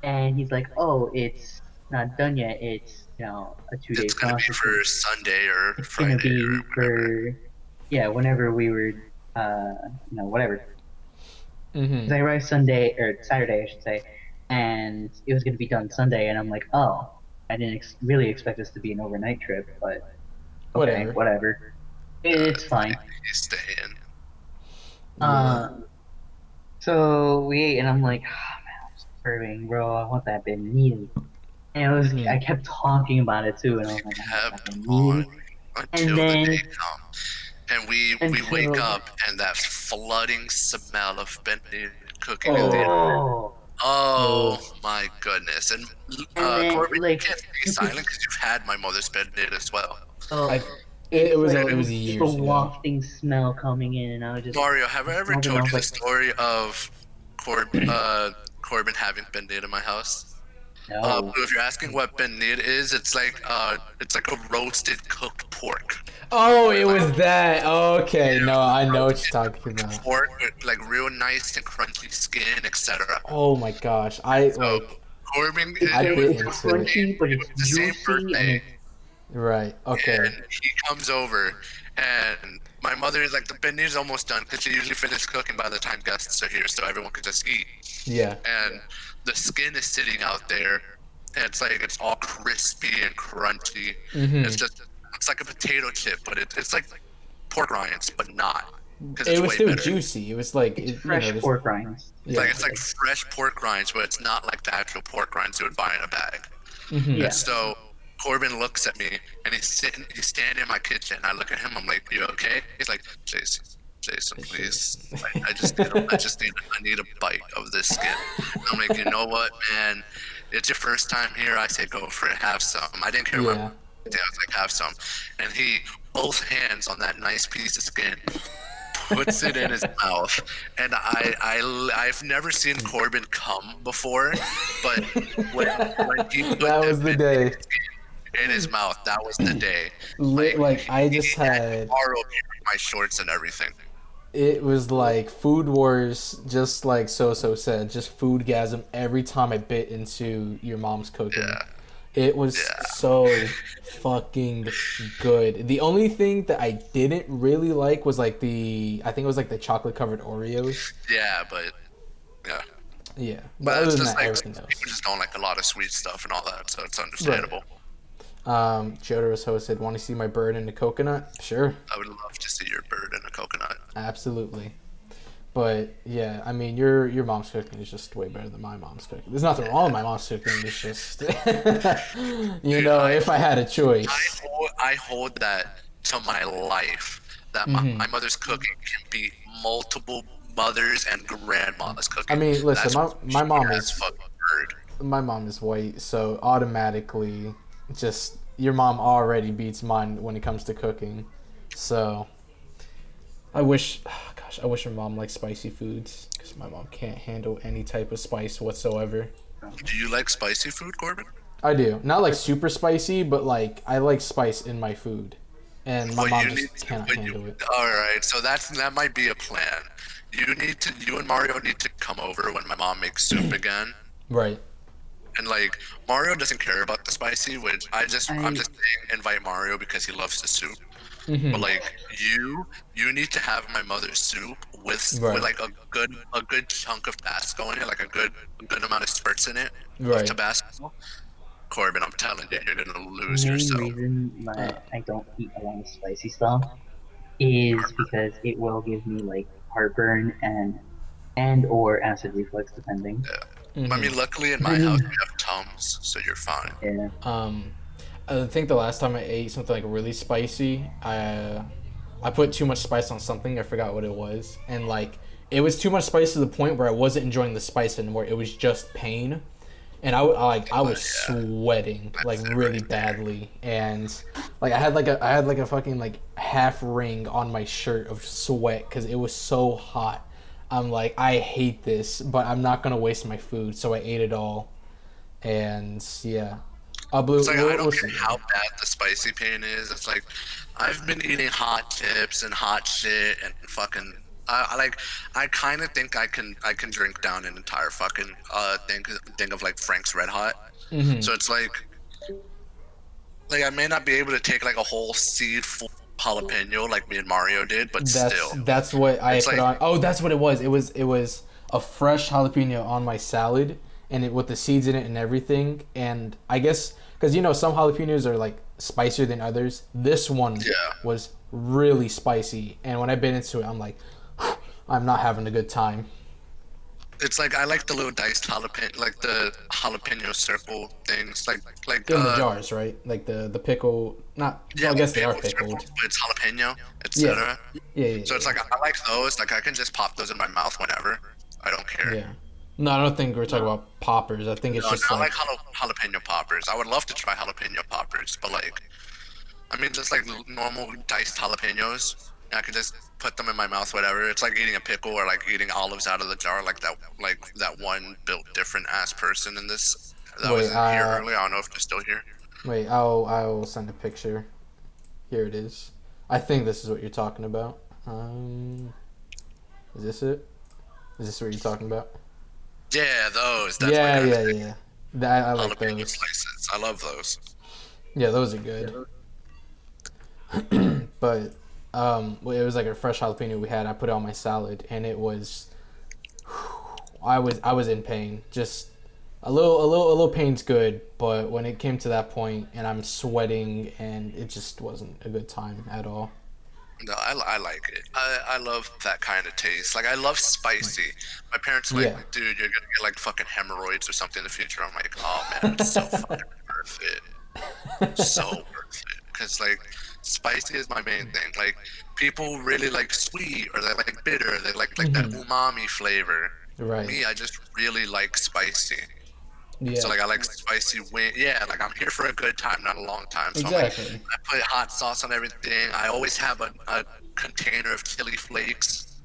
And he's like, oh, it's not done yet. It's a 2 day It's gonna be process. for Sunday or It's gonna Friday or be whatever. for whenever we were whatever. Mhm. 'Cause I arrived Sunday or Saturday, I should say, and it was gonna be done Sunday, and I'm like, oh, I didn't really expect this to be an overnight trip, but okay, Whatever. whatever. It's fine. He's staying. Yeah. So we ate, and I'm like, oh, man, I'm starving, bro. I want that pernil. And I Mhm. kept talking about it too, and I was like, I want that Kept on pernil. And until the day then comes. And we wake until up and that flooding smell of Benny cooking in the air. oh, Oh Oh. my my goodness. And And then Corbin, you like can't stay silent because you've had my mother's bed as well. oh, I it's like it was the years ago. wafting smell coming in, and I was just Mario, have I ever smoking. I told was you the like, story of Corbin having bendita in my house? no. If you're asking what bendita is, it's like a roasted cooked pork. Oh, Where, it like, was that. Okay, no, I know what roasted you're talking cooked about. pork with like real nice and crunchy skin, etc. Oh my gosh, I So like Corbin, It's I like bit it's into it. crunchy, but it it's was the same juicy, and birthday, it's Right. Okay. and he comes over, and my mother is like, the bendita's almost done because she usually finishes cooking by the time guests are here, so everyone can just eat. Yeah. And the skin is sitting out there, and it's all crispy and crunchy. Mhm. It's like a potato chip, but it's like pork rinds, but not, because It it's was way still better. juicy. It was like it's it, you know, fresh this. pork rinds. Yeah. It's like fresh pork rinds, but it's not like the actual pork rinds you would buy in a bag. Mhm. Yeah. And so Corbin looks at me, and he's standing in my kitchen. I look at him. I'm like, "You okay?" He's like, Jason, please. I need a bite of this skin." I'm like, "You know what, man? It's your first time here. I say go for it. Have some." I didn't care what. Yeah. I was like, "Have some," and he both hands on that nice piece of skin, puts it in his mouth, and I've never seen Corbin come before, but when he put That was the day. in his mouth, that was the day. Like I He just had had. borrowed my shorts and everything. It was like food wars, just like So said, just foodgasm every time I bit into your mom's cooking. Yeah, It was yeah, so fucking good. The only thing that I didn't really like was like I think it was like the chocolate covered Oreos. yeah, but yeah, Yeah, but but other it's than just that, like everything people else. just don't like a lot of sweet stuff and all that, so it's Right. understandable. Jotaro's host said, "Want to see my bird in the coconut?" Sure, I would love to see your bird in a coconut. absolutely. But yeah, I mean, your mom's cooking is just way better than my mom's cooking. There's nothing wrong with my mom's cooking. It's just, Dude, if I had a choice. I hold that to my life. That my mother's cooking can beat multiple mothers and grandmas I cooking. mean, listen, That's my mom as is fucking bird. my mom is white, so automatically, just your mom already beats mine when it comes to cooking. So I wish, gosh, I wish my mom liked spicy foods because my mom can't handle any type of spice whatsoever. Do you like spicy food, Corbin? I do. Not like super spicy, but like I like spice in my food. And my Well, mom you need just to. cannot handle it. All right, so that might be a plan. You and Mario need to come over when my mom makes soup again. Right. And like Mario doesn't care about the spicy, which I'm I just saying invite Mario because he loves the soup. But Mm-hmm. like you need to have my mother's soup with Right. like a good chunk of Tabasco in it, like a good amount of spurts in it of Right. Tabasco. Corbin, I'm telling you, you're gonna the lose main yourself. reason Uh, that I don't eat a lot of spicy stuff is because it will give me like heartburn and or acid reflux depending. Yeah. I mm-hmm. mean, luckily in my house we have Tums, so you're fine. Yeah. Um, I think the last time I ate something like really spicy, I put too much spice on something. I forgot what it was, and like it was too much spice to the point where I wasn't enjoying the spice anymore. It was just pain, and I was sweating like That's it really right there. badly, and like I had like a fucking like half ring on my shirt of sweat because it was so hot. I'm like, I hate this, but I'm not gonna waste my food, so I ate it all, and yeah. Blue, It's like I we'll don't care see. how bad the spicy pain is. It's like I've been eating hot chips and hot shit and fucking. I kind of think I can drink down an entire fucking thing of like Frank's Red Hot. Mm-hmm. So it's like I may not be able to take like a whole seed full jalapeno like me and Mario did, but still, That's what I it's put like on. Oh, that's what it was. It was a fresh jalapeno on my salad, and it with the seeds in it and everything. And I guess because some jalapenos are like spicier than others. This one yeah. was really spicy, and when I bit into it, I'm like, I'm not having a good time. It's like I like the little diced jalapeno, like the jalapeno circle things, like In the jars, right? Like the pickle. Not. yeah, Well, I like guess they are pickle circles, pickled. but it's jalapeno, Yeah. etc. Yeah. Yeah. So it's like I like those. Like I can just pop those in my mouth whenever. I don't care. Yeah. No, I don't think we're talking about poppers. I think it's No, just not like like jalapeno poppers. I would love to try jalapeno poppers, but like, I mean, just like normal diced jalapenos. I could just put them in my mouth, whatever. It's like eating a pickle or like eating olives out of the jar, like that one built different ass person in this that wait, was here earlier. I don't know if they're still here. wait. I'll send a picture. Here it is. I think this is what you're talking about. Is this it? Is this what you're talking about? Yeah, those. That's my Yeah, kind of yeah, thing. yeah. I like Jalapeno those. slices. I love those. Yeah, those are good. But well, it was like a fresh jalapeno we had. I put it on my salad, and it was. I was in pain. Just a little pain's good, but when it came to that point, and I'm sweating, and it just wasn't a good time at all. No, I like it. I love that kind of taste. Like I love spicy. My parents are like, Yeah. dude, you're gonna get like fucking hemorrhoids or something in the future. I'm like, oh man, it's so fucking worth it. So worth it. Because like spicy is my main thing. Like people really like sweet or they like bitter. They like that umami flavor. Right. Me, I just really like spicy. So Yeah. like I like spicy wing. Yeah, like I'm here for a good time, not a long time. So I'm like, Exactly. I put hot sauce on everything. I always have a container of chili flakes.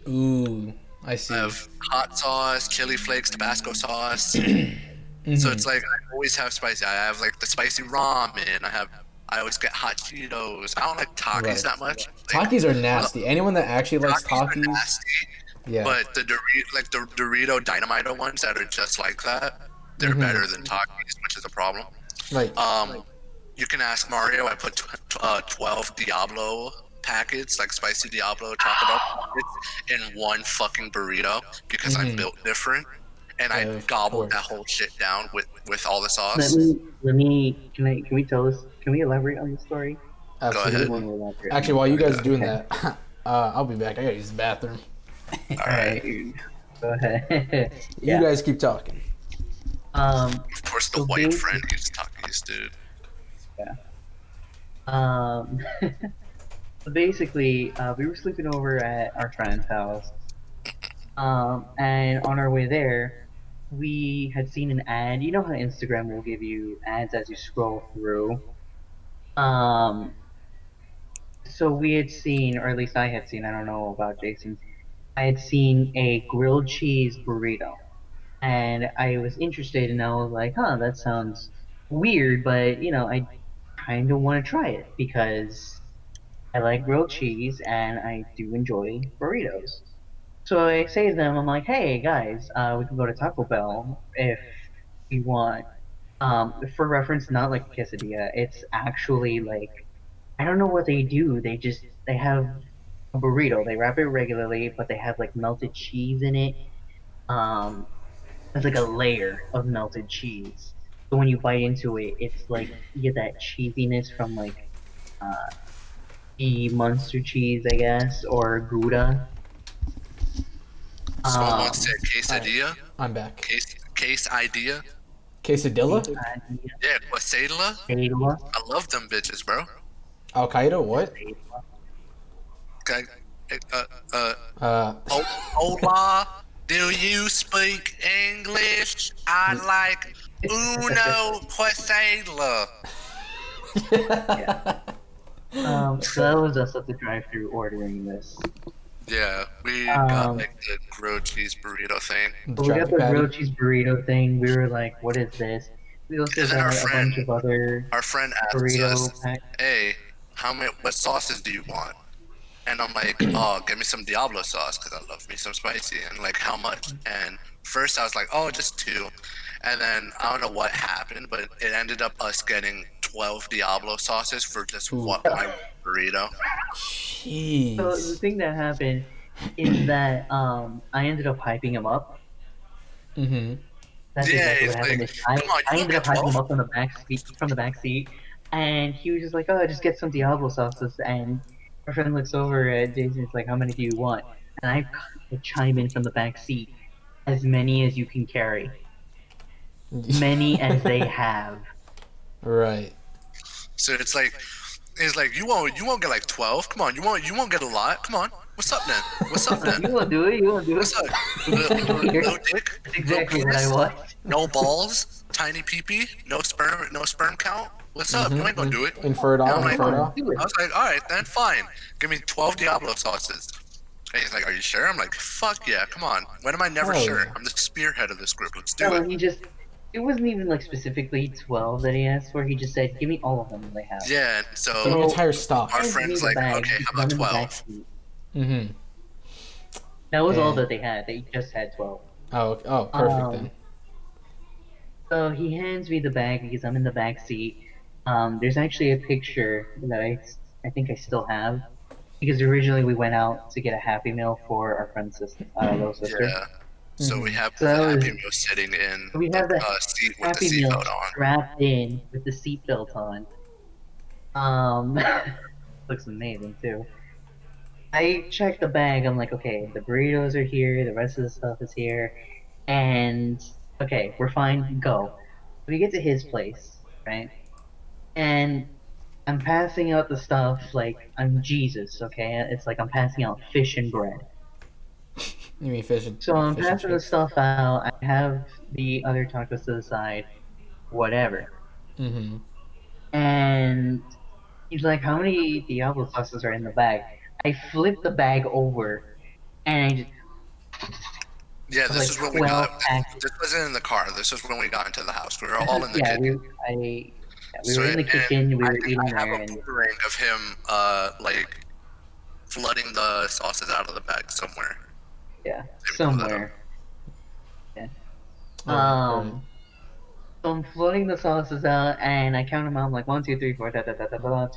Ooh, I I see. have hot sauce, chili flakes, Tabasco sauce. So it's like I always have spicy. I have like the spicy ramen. I always get hot Cheetos. I don't like Takis Right. that much. Like Takis are the nasty. Anyone that actually likes Takis are Takis, nasty, yeah. but the Dorito Dynamite ones that are just like that, they're better than Takis, which is a problem. Like, You can ask Mario. I put 12 Diablo packets, like spicy Diablo Taco Bell packets, in one fucking burrito because I'm built different, and I of gobbled that course. whole shit down with all the Let sauce. me can we tell this? Can we elaborate on the story? Go I really ahead. want Absolutely. to elaborate on Actually, the while you story. guys are doing Okay. that, I'll be back. I gotta use the bathroom. All All right. right. Go ahead. You Yeah. guys keep talking. Of course, the So white being friend eats Takis, dude. yeah. Um. So basically, we were sleeping over at our friend's house. And on our way there, we had seen an ad. You know how Instagram will give you ads as you scroll through. Um. So we had seen, or at least I had seen. I don't know about Jason's. I had seen a grilled cheese burrito. And I was interested, and I was like, huh, that sounds weird, but I kind of want to try it because I like grilled cheese and I do enjoy burritos. So I say to them, I'm like, hey guys, we can go to Taco Bell if we want. For reference, not like a quesadilla. It's actually like I don't know what they do. They have a burrito. They wrap it regularly, but they have like melted cheese in it. Um, it's like a layer of melted cheese. So when you bite into it, it's like you get that cheesiness from like uh, the Munster cheese, I guess, or Gouda. Someone said Um, All right, quesadilla. I'm back. Case idea. Quesadilla? quesadilla, Yeah, quesadilla. quesadilla, I love them bitches, bro. Al Qaeda? What? Okay. Uh, uh, Uh, Hola, do you speak English? I'd like uno quesadilla. yeah. So that was us at the drive-through ordering this. Yeah, we got Um, like the grilled cheese burrito thing. the so we got traffic the patty. grilled cheese burrito thing. We were like, what is this? We also And then got a bunch of other our friend asks burrito us, packs. "Hey, what sauces do you want?" And I'm like, "Oh, give me some Diablo sauce because I love me some spicy." And like, how much? And first I was like, "Oh, just two." And then I don't know what happened, but it ended up us getting 12 Diablo sauces for just Ooh. my burrito. So the Jeez. thing that happened is that I ended up hyping him up. Mm-hmm. That's Yeah, exactly what it's happened. like, Is come on, I you don't ended get up hyping 12. him up from the back seat, and he was just like, "Oh, just get some Diablo sauces." And my friend looks over at Jason. It's like, "How many do you want?" And I chime in from the back seat, "As many as you can carry, many as they have." Right. So it's like you won't get like 12. Come on, you won't get a lot. Come on. What's up, then? What's up, then? You won't do it. You won't do it. What's up? No dick, That's no exactly what I penis, was. no balls, tiny pee-pee, no sperm count. What's up? You ain't gonna do it. Infertile, I'm like, Come on, infertile. do it. I was like, all right, then fine. Give me 12 Diablo sauces. And he's like, are you sure? I'm like, fuck yeah, come on. When am I never Hell sure? yeah. I'm the spearhead of this group. Let's do No, it. he just. It wasn't even like specifically 12 that he asked for. He just said, "Give me all of them they have." Yeah, and Give me so entire He stock. our hands me friend's the like, bag okay, because how I'm about in the back 12? seat. Mm-hmm. That was all And that they had. They just had 12. oh, perfect then. So he hands me the bag because I'm in the back seat. There's actually a picture that I think I still have because originally we went out to get a Happy Meal for our friend's little sister. Yeah. So we have So the that Happy was Meal sitting in we the have the seat with the Happy Meal seatbelt on. strapped in with the seatbelt on. Um, looks amazing too. I checked the bag. I'm like, okay, the burritos are here. The rest of the stuff is here, and okay, we're fine. Go. We get to his place, right? And I'm passing out the stuff like I'm Jesus, okay? It's like I'm passing out fish and bread. You mean fish and So I'm fish and passing the chips? stuff out. I have the other tacos to the side, whatever. Mm-hmm. And he's like, "How many Diablo sauces are in the bag?" I flip the bag over, and I just Yeah, have this like is when we got. 12 packets. This wasn't in the car. This was when we got into the house. We were all in the Yeah, kitchen. we So were in and the kitchen. We I were think eating I have there, a and boomerang of him, like flooding the sauces out of the bag somewhere. yeah, Maybe pull that up. somewhere. Yeah. All right, all right. So I'm floating the sauces out, and I count them out. I'm like, one, two, three, four, 12.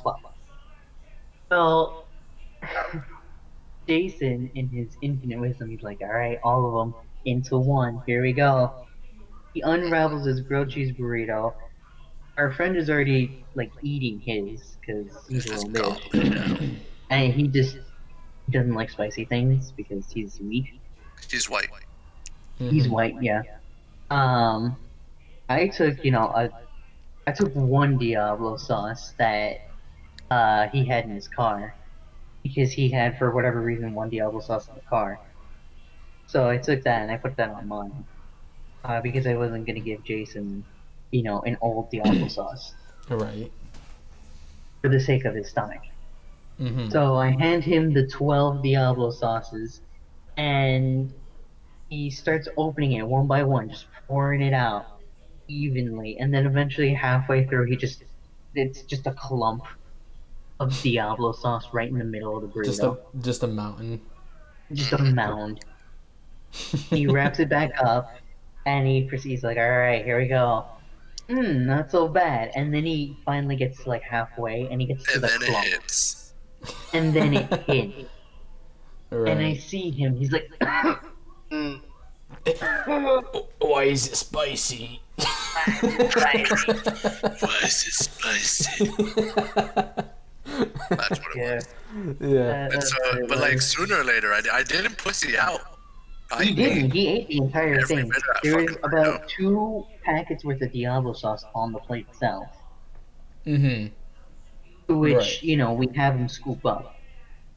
So Jason, in his infinite wisdom, he's like, all right, all of them into one. Here we go. He unravels his grilled cheese burrito. Our friend is already like eating his because he's It's a little just bitch, gobbling it down. and he just doesn't like spicy things because he's weak. He's white. He's Mm-hmm. white, yeah. Um, I took, I took one Diablo sauce that he had in his car because he had, for whatever reason, one Diablo sauce in the car. So I took that and I put that on mine because I wasn't gonna give Jason, an old Diablo sauce Right. for the sake of his stomach. Mm-hmm. So I hand him the 12 Diablo sauces, and he starts opening it one by one, just pouring it out evenly, and then eventually halfway through, it's just a clump of Diablo sauce right in the middle of the burrito. Just a mountain. Just a mound. He wraps it back up, and he proceeds like, "All right, here we go. Not so bad." And then he finally gets to like halfway, and he gets to And the then it clump, hits. and then it hits, and I Right. see him. He's like, mm. Why is it spicy? Spicy. Why is it spicy? That's what it Yeah, was. Yeah. And that's so, what it but like was. sooner or later, I didn't pussy out. I He ate didn't. He ate the entire every thing. bit of that There was fucking burrito. about 2 packets worth of Diablo sauce on the plate itself, Mm-hmm. Right. which we have him scoop up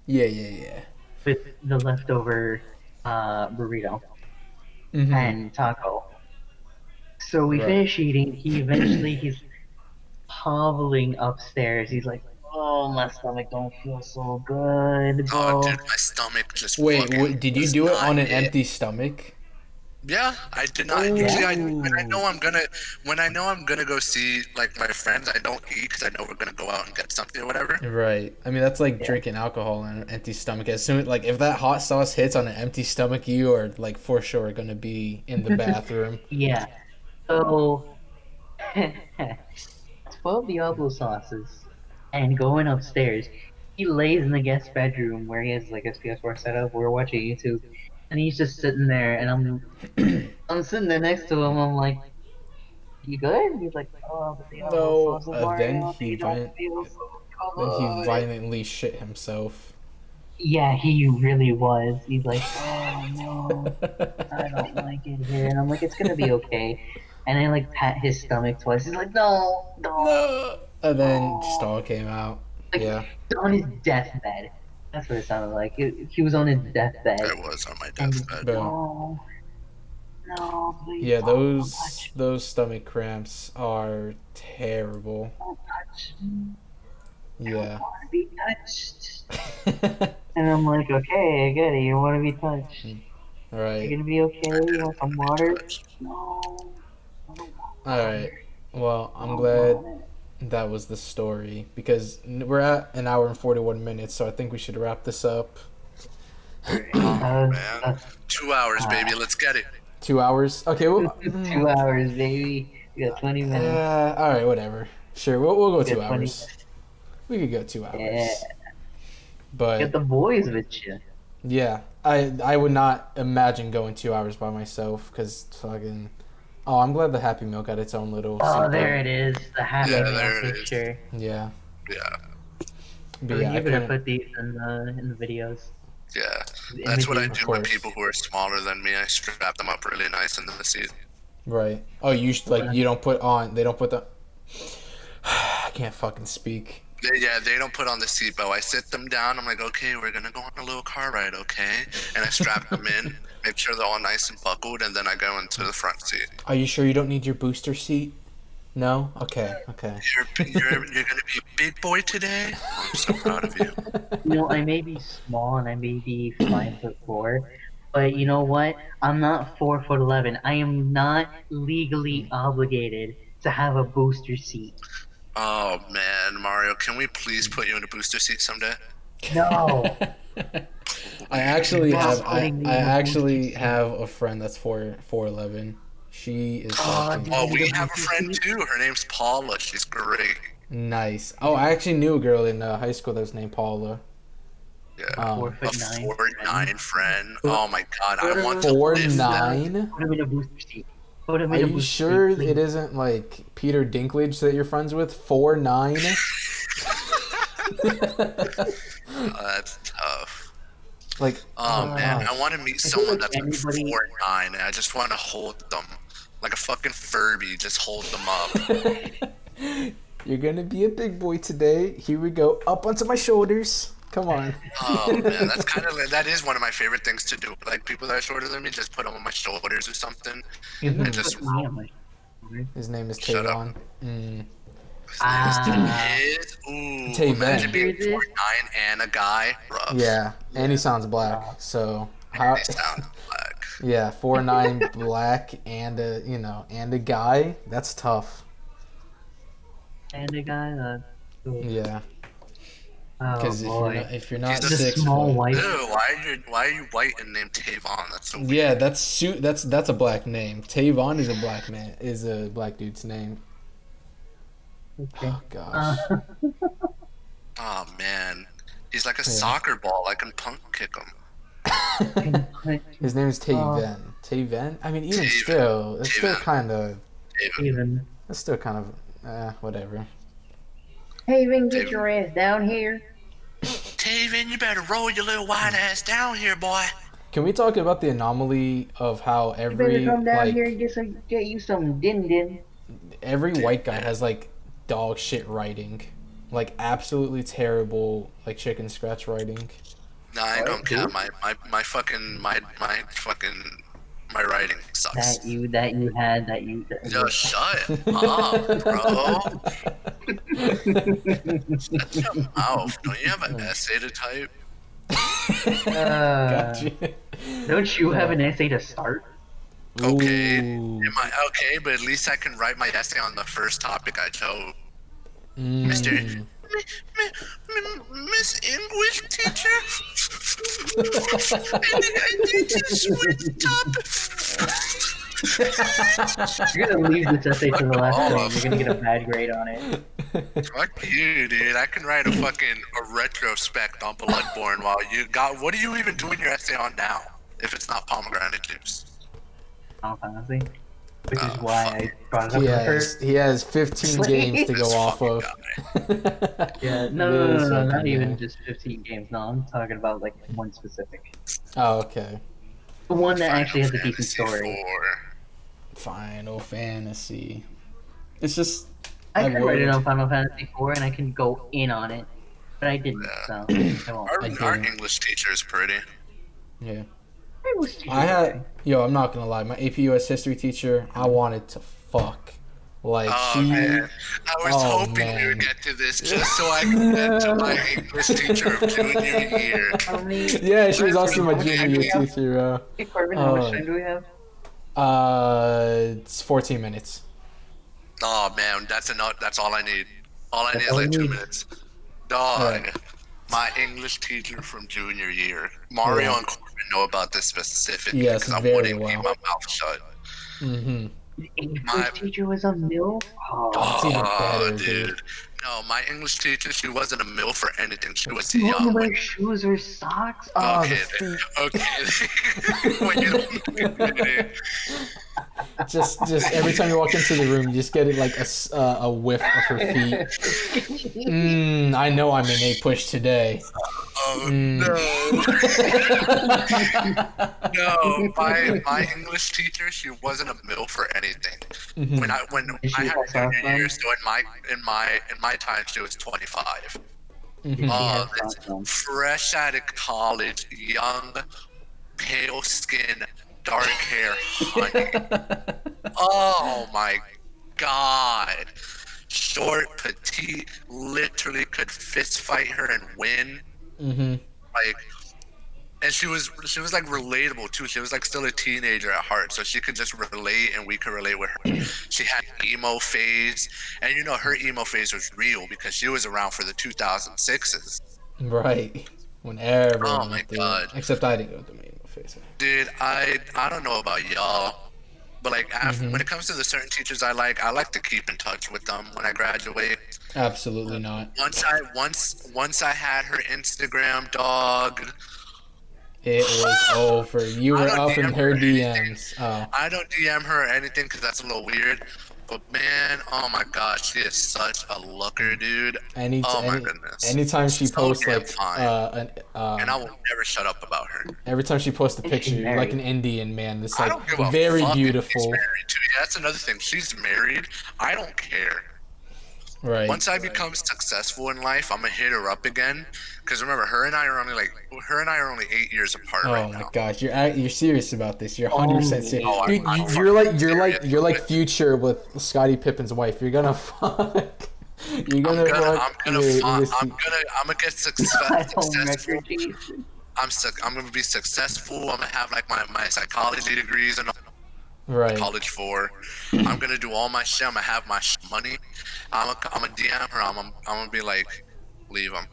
Yeah, yeah, yeah. with the leftover burrito Mm-hmm. and taco. So we Right. finish eating. He's hobbling upstairs. He's like, "Oh, my stomach don't feel so good, Oh, dude, bro." my stomach just Wait, fucking did you was do it not on an it. empty stomach? Yeah, I did not. Yeah. Usually, when I Ooh. know I'm gonna go see like my friends, I don't eat because I know we're gonna go out and get something or whatever. Right. I mean, that's like Yeah. drinking alcohol on an empty stomach. As soon like if that hot sauce hits on an empty stomach, you are like for sure gonna be in the bathroom. Yeah. So 12 Diablo sauces and going upstairs. He lays in the guest bedroom where he has like his PS4 set up. We're watching YouTube, and he's just sitting there, and I'm sitting there next to him. I'm like, "You good?" He's like, "Oh, the Diablo No. sauces, Mario. They don't feel Then he so good." violently shit himself. Yeah, he really was. He's like, "Oh no, I don't like it here," and I'm like, "It's gonna be okay." And I like pat his stomach twice. He's like, "No, don't." No. And then just Oh. all came out. Like Yeah. he's on his deathbed. That's what it sounded like. He was on his deathbed. I was on my And deathbed. no, no, please Yeah, don't touch those stomach cramps are terrible. me. Don't touch me. I don't Yeah. want to be touched. And I'm like, okay, I get it. You don't want to be touched. You're Right. gonna be okay. I You didn't want want some to be water? touched. No, I don't want All right. water. Well, I I'm don't glad want that was the story because we're at an hour and 41 minutes, so I think we should wrap this up. it. Oh man, 2 hours, uh, baby. Let's get it. 2 hours. Okay. Well. 2 hours, baby. We got 20 minutes. All right. Whatever. Sure. We'll go We got 2 20 hours. We could go 2 Yeah. hours. Get But the boys with you. yeah, I would not imagine going 2 hours by myself because fucking. Oh, I'm glad the Happy Meal got its own little. Oh, sequel. there it is. The Happy Yeah, Meal there it is. picture. Yeah. Yeah, But Corbin, yeah, I you better couldn't. put these in the videos. yeah. The That's what I images. do Of with course. people who are smaller than me. I strap them up really nice in the seat. Right. Oh, you don't put on. They don't put the. I can't fucking speak. They don't put on the seatbelt. I sit them down. I'm like, okay, we're gonna go on a little car ride, okay? And I strap them in, make sure they're all nice and buckled, and then I go into the front seat. Are you sure you don't need your booster seat? No. Okay. Okay. You're gonna be a big boy today. I'm so proud of you. You know, I may be small and I may be 5'4", but you know what? I'm not 4'11". I am not legally obligated to have a booster seat. Oh man, Mario, can we please put you in a booster seat someday? No. I actually Not have putting me I in a actually booster seat. have a friend that's 4'11". She is Oh, fucking dude. Oh, we need a have a booster friend seat? too. Her name's Paula. She's great. nice. Oh, I actually knew a girl in high school that was named Paula. Yeah. 4'9". A 4'9" friend. Oh my god, Put I him want in- to lift that. 4'9"? Put him in a booster seat. Put him Are in a you booster sure seat, please. it isn't like Peter Dinklage that you're friends with? 4'9"? That's tough. Like, Oh man, I gosh. want to meet feel someone like that's like anybody- 4'9", and I just want to hold them like a fucking Furby. Just hold them up. You're gonna be a big boy today. Here we go. Up onto my shoulders. Come on. Oh man, that's kind of that is one of my favorite things to do. Like people that are shorter than me, just put them on my shoulders or something. You can just put me on my shoulders. His name is Shut up. Tavon. Mm. Is Tay imagine Van. being Hear this? 4'9" and a guy. Rough. Yeah, and he sounds black. So how? They sound black. Yeah, 4'9", black, and a guy. That's tough. And a guy. Yeah, Oh because boy. if you're not He's a 6 small foot, white. Ew, why are you white and named Tavon? That's so weird. yeah, that's a black name. Tavon is a black man. Is a black dude's name. Okay. Oh gosh. Oh man, he's like a soccer ball. I can punk kick him. His name is Taven. Taven. I mean, even Taven. still, it's still Taven. kind of. Even. It's still kind of. Whatever. Hey, Vin, David. get your ass down here. Taven, you better roll your little white ass down here, boy. Can we talk about the anomaly of how You better every come down here and get you some din din. every white guy has like dog shit writing, like absolutely terrible like chicken scratch writing. Nah, I ain't gonna Dude. count my writing sucks. That you had that you. Yo, shut up, bro. Shut your mouth. Don't you have an essay to type? Gotcha. Don't you have an essay to start? Okay. Ooh. Am I okay? But at least I can write my essay on the first topic I chose. Mm. Mr. Miss English teacher? I need to switch topics. You're gonna leave this essay to the last one. You're gonna get a bad grade on it. Fuck you, dude. I can write a retrospect on Bloodborne while you got. What are you even doing your essay on now? If it's not pomegranate juice. Final Fantasy, which is Oh, why fuck. I brought it up He has 15 games to go This off fucking of. guy. Yeah, This no, not fucking even guy. just 15 games. No, I'm talking about like one specific. Oh, okay. The one that Final actually has a decent Fantasy story. 4. Final Fantasy. It's just. I can would. write it on Final Fantasy 4 and I can go in on it. but I didn't, Yeah. so I won't. I Our didn't. English teacher is pretty. Yeah. I was I had, I'm not gonna lie, my AP US history teacher, I wanted to fuck. Like, Oh she, man, I was hoping we would man. get to this just so I could get to my English teacher of junior year. How many? Yeah, she was also my How much junior time do year we have? teacher, bro. Hey, Corbin, how much time do we have? It's 14 minutes. Oh man, that's enough. That's all I need. All I That's need is all like we 2 need. minutes. Dog, Alright. my English teacher from junior year. Mario Yeah. and Corbin know about this specifically Yes, because I very wouldn't keep well. my mouth shut. Mm-hmm. The English My teacher was a MILF? Oh, it's even better, dude. dude. No, my English teacher, she wasn't a MILF for anything. She was You wouldn't young. wear shoes or socks? Oh, the Okay, feet. okay. When you Just every time you walk into the room, you just get it like a whiff of her feet. I know I'm in a push today. Oh Mm. no, my English teacher, she wasn't a MILF for anything. Mhm. When Did she I had have junior socks on? year, so in my time, she was 25. Did she have This socks on? fresh out of college, young, pale skin, dark hair, honey. Oh my god. Short, petite, literally could fist fight her and win. Mhm. Like, and she was like relatable too. She was like still a teenager at heart, so she could just relate and we could relate with her. She had emo phase, and you know her emo phase was real because she was around for the 2006s. Right. When Oh everyone my went through it. god, Except I didn't go through my emo phase. dude, I don't know about y'all, but like after, when it comes to the certain teachers I like to keep in touch with them when I graduate. Absolutely not. Once I had her Instagram, dog. It was over. You I were don't up in DM her her anything. DMs. Oh. I don't DM her or anything because that's a little weird. But man, oh my gosh, she is such a looker, dude. Oh my goodness. Anytime she So posts damn like fine. And I will never shut up about her. every time she posts a And she's picture, you're like an married. Indian man. This I like don't give a very fuck if she's beautiful. married too. Yeah, that's another thing. She's married. I don't care. Right. Once I become successful in life, I'm gonna hit her up again. Because remember, her and I are only 8 years apart Oh right my now. gosh, you're serious about this. You're 100% serious. Oh, Dude, I'm you're like serious. Future with Scottie Pippen's wife. You're gonna fuck. You're gonna fuck. I'm gonna get My successful. home record, Jason. I'm gonna be successful. I'm gonna have like my psychology degrees and Right. college for. I'm gonna do all my shit. I'm gonna have my money. I'm gonna DM her. I'm gonna be like, leave him.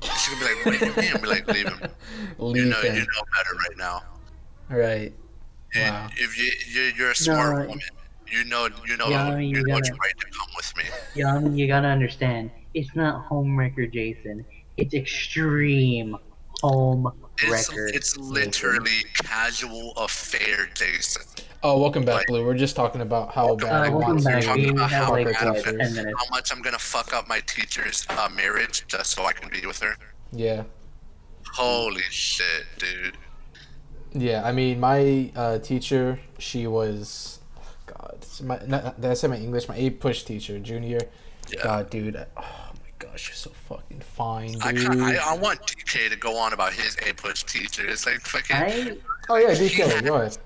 She's gonna be like, what do you mean? I'm be like, leave him. Leave You him. know better right now. Right. And Wow. if you're a smart woman, you know you it's gotta- right to come with me. You gotta understand, it's not home wrecker Jason. It's extreme home wrecker. It's literally casual affair, Jason. Oh, welcome back, Like- Blue. We're just talking about how bad I welcome want to back. We about have how like bad what, it 10 minutes. How much I'm gonna fuck up my teacher's marriage just so I can be with her. Yeah. Holy shit, dude. Yeah, I mean, my teacher, she was, God, did I say my English? My A-push teacher, junior. Yeah. God, dude, oh my gosh, she's so fucking fine, dude. I want DK to go on about his A-push teacher. It's like fucking. Oh yeah, DK, go ahead.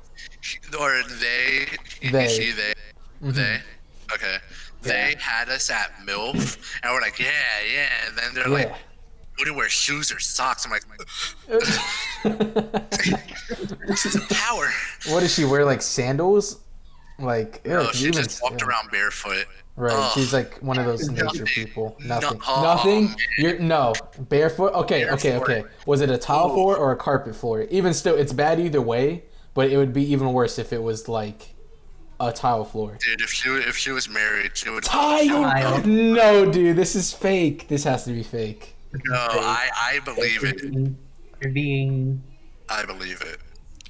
Or they. They. She, they. Mhm. They. Okay. They had us at MILF, and we're like, yeah. And then they're like, we didn't wear shoes or socks. I'm like, this is a power. What does she wear, like sandals? Like, ew, No, 'cause she even just walked around barefoot. Right, Ugh. she's like one of those nature Nothing. people. No- Nothing. oh, Nothing. man. You're no barefoot. Okay. Was it a tile Ooh. floor or a carpet floor? Even still, it's bad either way. But it would be even worse if it was like a tile floor. Dude, if she was married, she would. Tile? No, dude, this is fake. This has to be fake. No, I believe it. You're being. I believe it.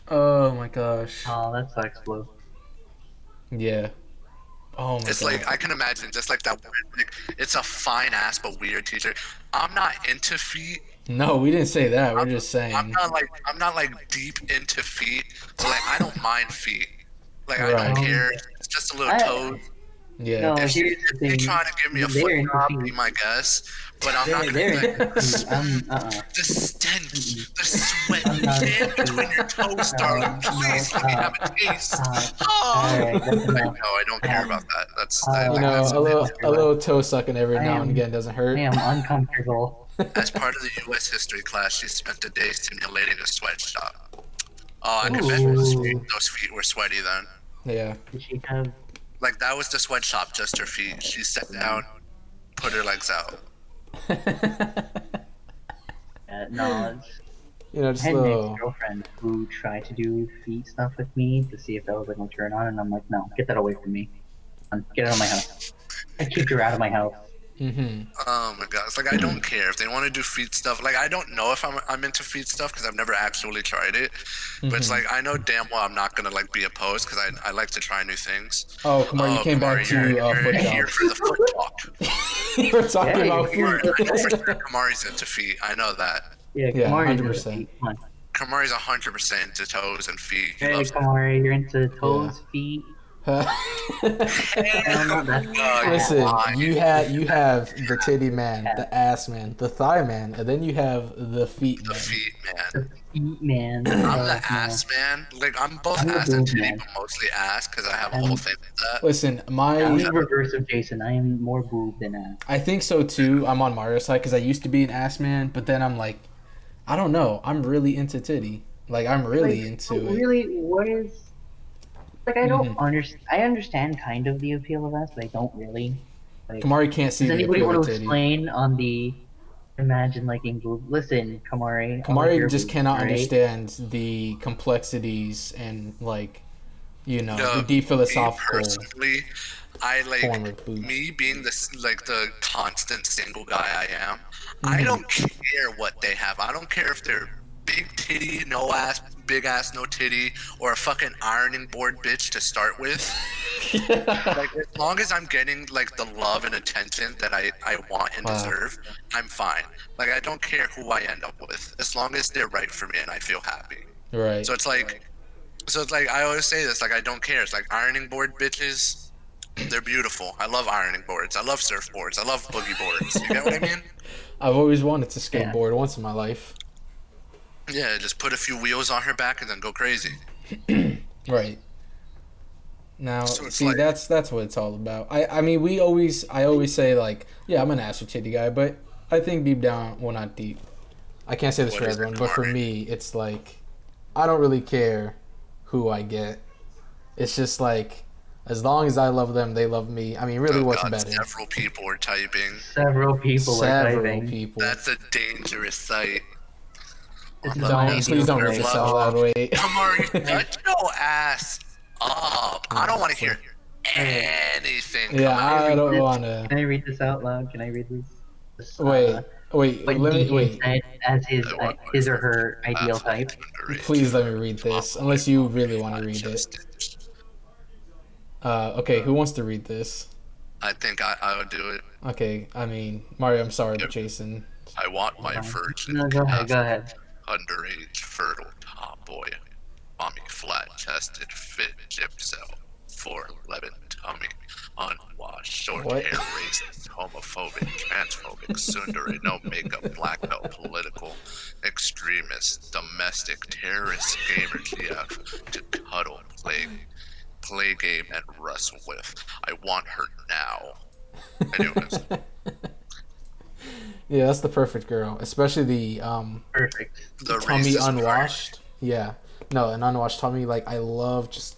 Oh my gosh. Oh, that sucks, Blue. Yeah. Oh my It's god. like I can imagine, just like that. Like, it's a fine ass but weird teacher. I'm not into feet. No, we didn't say that. We're just saying. I'm not like deep into feet, but like I don't mind feet. Like I Right. don't care. It's just a little I- toes. Yeah. No, If here's the they thing. trying to give me a They're foot into job, feet. be my guest. But I'm not They're gonna into like feet. the stench, Mm-mm. the sweat I'm not in into between feet. your toes, No, darling. no, Please let me have a taste. stop. Oh. Alright, that's enough. No, I don't care about that. That's Uh, You know, that's a little toe sucking every I now and am- again doesn't I hurt. am uncomfortable. as part of the U.S. history class. She spent a day simulating a sweatshop. Oh, I could bet Ooh. those feet were sweaty then. Yeah. Did she have? Like that was the sweatshop, just her feet. She sat down, put her legs out. No, You know, I just had a an little. ex-girlfriend who tried to do feet stuff with me to see if that was like my turn on, and I'm like, no, get that away from me. Get out of my house. I kicked her out of my house. Oh my god! It's like I don't care if they want to do feet stuff. Like I don't know if I'm into feet stuff because I've never actually tried it. But it's like I know damn well I'm not gonna like be opposed because I like to try new things. Oh, Kamar, you came back to foot you're here jobs. for the foot talk. We're talking Yeah, about you're- feet. I know for sure Kamari's into feet. I know that. Yeah, Yeah, Kamari, 100%. come on. Kamari's 100% into toes and feet. He Hey, loves Kamari, you're into toes, feet. Hell no, that's Listen, lying. you have the titty man, the ass man, the thigh man, and then you have the feet The man. feet, man. the feet, man. I'm the ass man. Like I'm both I'm the ass and boob titty, man. but mostly ass because I have a whole thing with that. Listen, I'm my the reverse of Jason. I am more boob than ass. I think so too. I'm on Mario's side because I used to be an ass man, but then I'm like, I don't know. I'm really into titty. Like I'm really into it. Really, what is? Like I don't understand. I understand kind of the appeal of ass, but I don't really. Like, Kamari can't see does the anybody appeal want of to titty. explain on the imagine liking boob? Listen, Kamari. I like Kamari your just boobs, cannot alright? understand the complexities and like, you know, the deep Me philosophical personally, I form like of boobs. me being this like the constant single guy I am. I don't care what they have. I don't care if they're big titty, no ass, big ass, no titty, or a fucking ironing board bitch to start with. Like as long as I'm getting like the love and attention that I want and deserve, I'm fine. Like I don't care who I end up with, as long as they're right for me and I feel happy. Right. So it's like I always say this, like I don't care. It's like ironing board bitches, they're beautiful. I love ironing boards. I love surfboards. I love boogie boards. You get what I mean? I've always wanted to skateboard once in my life. Yeah, just put a few wheels on her back and then go crazy. Right. Now, So it's see, like- that's what it's all about. I mean, I always say like, yeah, I'm an ass or titty guy, but I think deep down, well, not deep. I can't say this What for is it, everyone, but for Kamari? me, it's like, I don't really care who I get. It's just like, as long as I love them, they love me. I mean, really, Oh what's God, better? several people are typing. Several people are Several typing. people. That's a dangerous sight. This is Don't- my Don't please don't read ideal this type. out loud. Wait. Kamari, shut your ass up. I don't want to hear anything. Yeah, come out. I don't wanna. Can I read this out loud? Can I read this? Wait. What Let me DJ wait. said as his I want my his or her ideal ass type. underage. Please let me read this, unless you really want to read it. Okay, who wants to read this? I think I would do it. Okay, I mean, Mario, I'm sorry, but Jason. I want my virgin No, go ahead. Go ahead. underage fertile top boy, mommy flat chested fit gypsel, 4'11" tummy, unwashed short What? hair, racist, homophobic, transphobic, tsundere, no makeup, black belt, political, extremist, domestic, terrorist, gamer, GF, to cuddle, play game, and wrestle with. I want her now. Anyways. Yeah, that's the perfect girl, especially the Perfect. The tummy racist unwashed. Yeah, no, an unwashed tummy. Like I love just,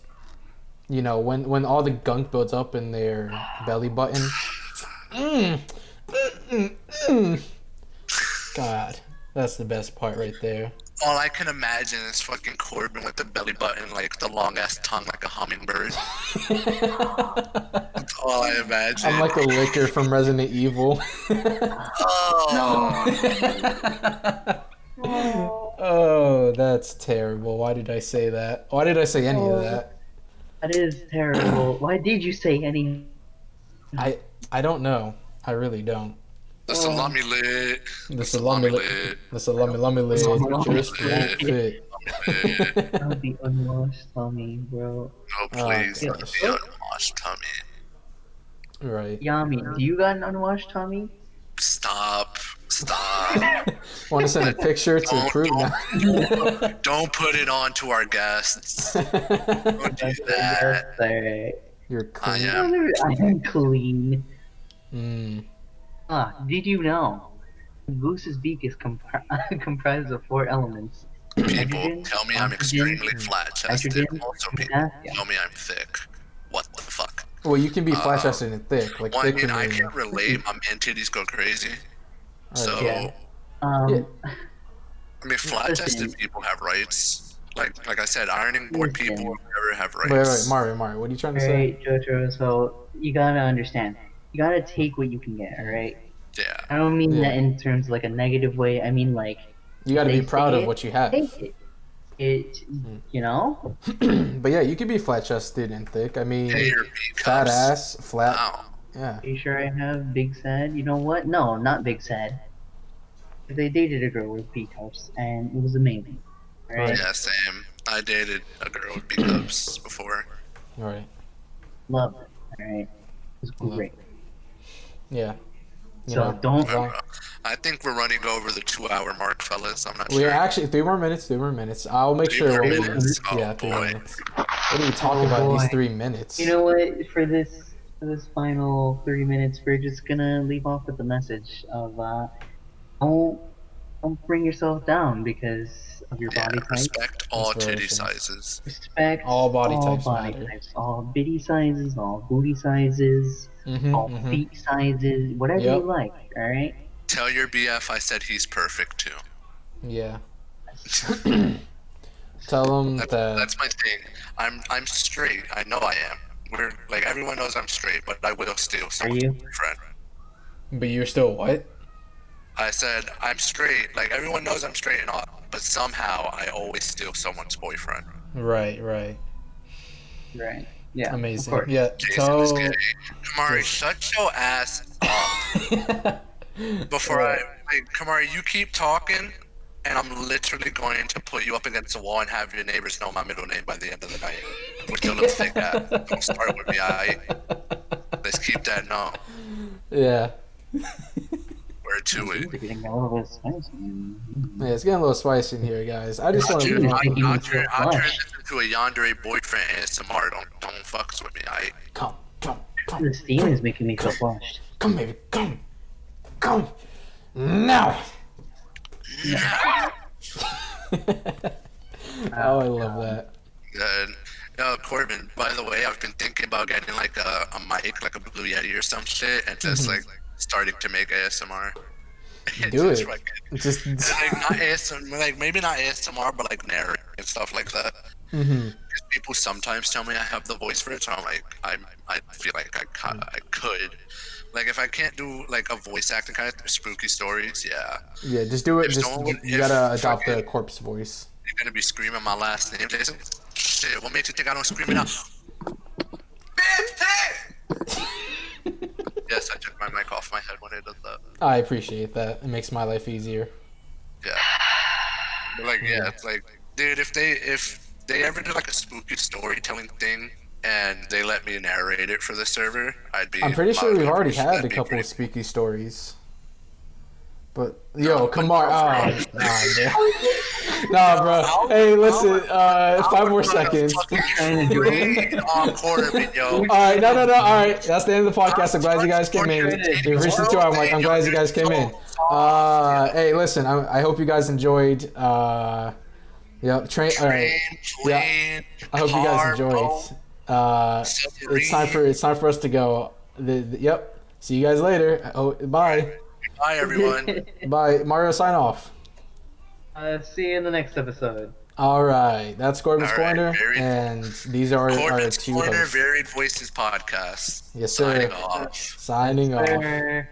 you know, when all the gunk builds up in their belly button. God, that's the best part right there. All I can imagine is fucking Corbin with the belly button, like the long ass tongue, like a hummingbird. That's all I imagine. I'm like a licker from Resident Evil. Oh, Oh, that's terrible. Why did I say that? Why did I say any of that? That is terrible. Why did you say any? I don't know. I really don't. the salami lit. The salami lid. The salami lid just won't fit. Not the unwashed tummy, bro. No, please, Oh, not the unwashed tummy. Right. Yami, do you got an unwashed tummy? Stop. Want to send a picture to Don't- prove now? Don't put it on to our guests. Don't do Okay, that. yes, alright. You're I clean. am. I am clean. Mm. Did you know? A goose's beak is comprised of 4 elements. People Hydrogen, tell me I'm oxygen, extremely flat-chested. nitrogen, Also, people potassium. tell me I'm thick. What the fuck? Well, you can be flat chested and thick. Like Well, I thick mean, can I mean. can't relate. My man titties go crazy. So, Alright. Yeah. Yeah. I mean, flat-chested Listen. people have rights. Like I said, ironing board people Listen. never have Wait, rights. Mario, what are you trying to say? Alright, Jojo, so you gotta understand. You gotta take what you can get, alright? Yeah. I don't mean Yeah. that in terms of like a negative way. I mean like You got to they be proud say of it, what you have. take it. You know? But yeah, you can be flat chested and thick. I mean, Hey, your B fat cups. ass, flat. Wow. Yeah. Are you sure I have Big Sad? You know what? No, not Big Sad. They dated a girl with B cups, and it was amazing. Alright? Yeah, same. I dated a girl with B cups before. All right. Loved it. Alright? It was Love great. Yeah. You So know, don't. as long- I think we're running over the 2-hour mark, fellas. I'm not we sure. actually 3 more minutes. 3 more minutes. I'll make 3 sure. more We'll minutes? Oh, yeah, 3 boy. minutes. What do we talk Oh, about in these boy. 3 minutes? You know what? For this final 30 minutes, we're just gonna leave off with the message of don't bring yourself down because of your Yeah, body type. respect all titty Inspiration. sizes. Respect All body types matter. all bitty sizes, all booty sizes, all feet sizes, whatever Yep. you like. All right. Tell your BF I said he's perfect too. Yeah. Tell them that. That's my thing. I'm straight. I know I am. We're like everyone knows I'm straight, but I will steal someone's you? boyfriend. But you're still what? I said I'm straight. Like everyone knows I'm straight and all, but somehow I always steal somemeone's boyfriend. Right. Right. Yeah. Amazing. Of course. Yeah. Jason is gay. Kamari, shut your ass up. Before Kamari, you keep talking, and I'm literally going to put you up against the wall and have your neighbors know my middle name by the end of the night. With your little thick ass. Don't start with me, alright? Let's keep that known. Yeah. Word to it. We're getting a little bit spicy. Yeah, it's getting a little spicy in here, guys. I just want to. I'll turn flush. this into a yandere boyfriend ASMR. Don't fucks with me, alright? Come. The steam is making me feel flushed. Come, baby. Come. Now. Oh, I love that. Good. Corbin, by the way, I've been thinking about getting like a mic, like a Blue Yeti or some shit, and just like starting to make ASMR. Do Just it. fucking- Just. like not ASMR, like maybe not ASMR, but like narrate and stuff like that. Mhm. 'Cause people sometimes tell me I have the voice for it, so I'm like, I feel like I could. Like if I can't do like a voice acting kind of spooky stories, yeah. Yeah, just do it. If Just someone- you if gotta adopt the fucking- corpse voice. You're gonna be screaming my last name, Jason. Shit, what makes you think I don't scream it out? Yes, I took my mic off my head when I did that. I appreciate that. It makes my life easier. Yeah. But like, yeah, it's like, dude, if they ever do like a spooky storytelling thing and they let me narrate it for the server, I'd be. I'm pretty sure we've already had that'd a be couple pretty of spooky stories. But yo, come on, nah, bro. Nah, bro. Hey, listen, 5 more seconds. Great on Corbin, yo. All right, no. All right, that's the end of the podcast. I'm glad you guys came in. We've reached the 2 hour mark. I'm glad you guys came in. Hey, listen, I hope you guys enjoyed. Yep, train. All right. Plane, I hope you guys enjoyed. It's time for us to go. Yep. See you guys later. Oh, bye. Bye, everyone. Bye. Mario, sign off. See you in the next episode. All right. That's Corbin's All right, Corner. And these are our Corbin's 2 Corner hosts. Varied Voices podcast. Yes, sir. Signing off. Signing off. Sir.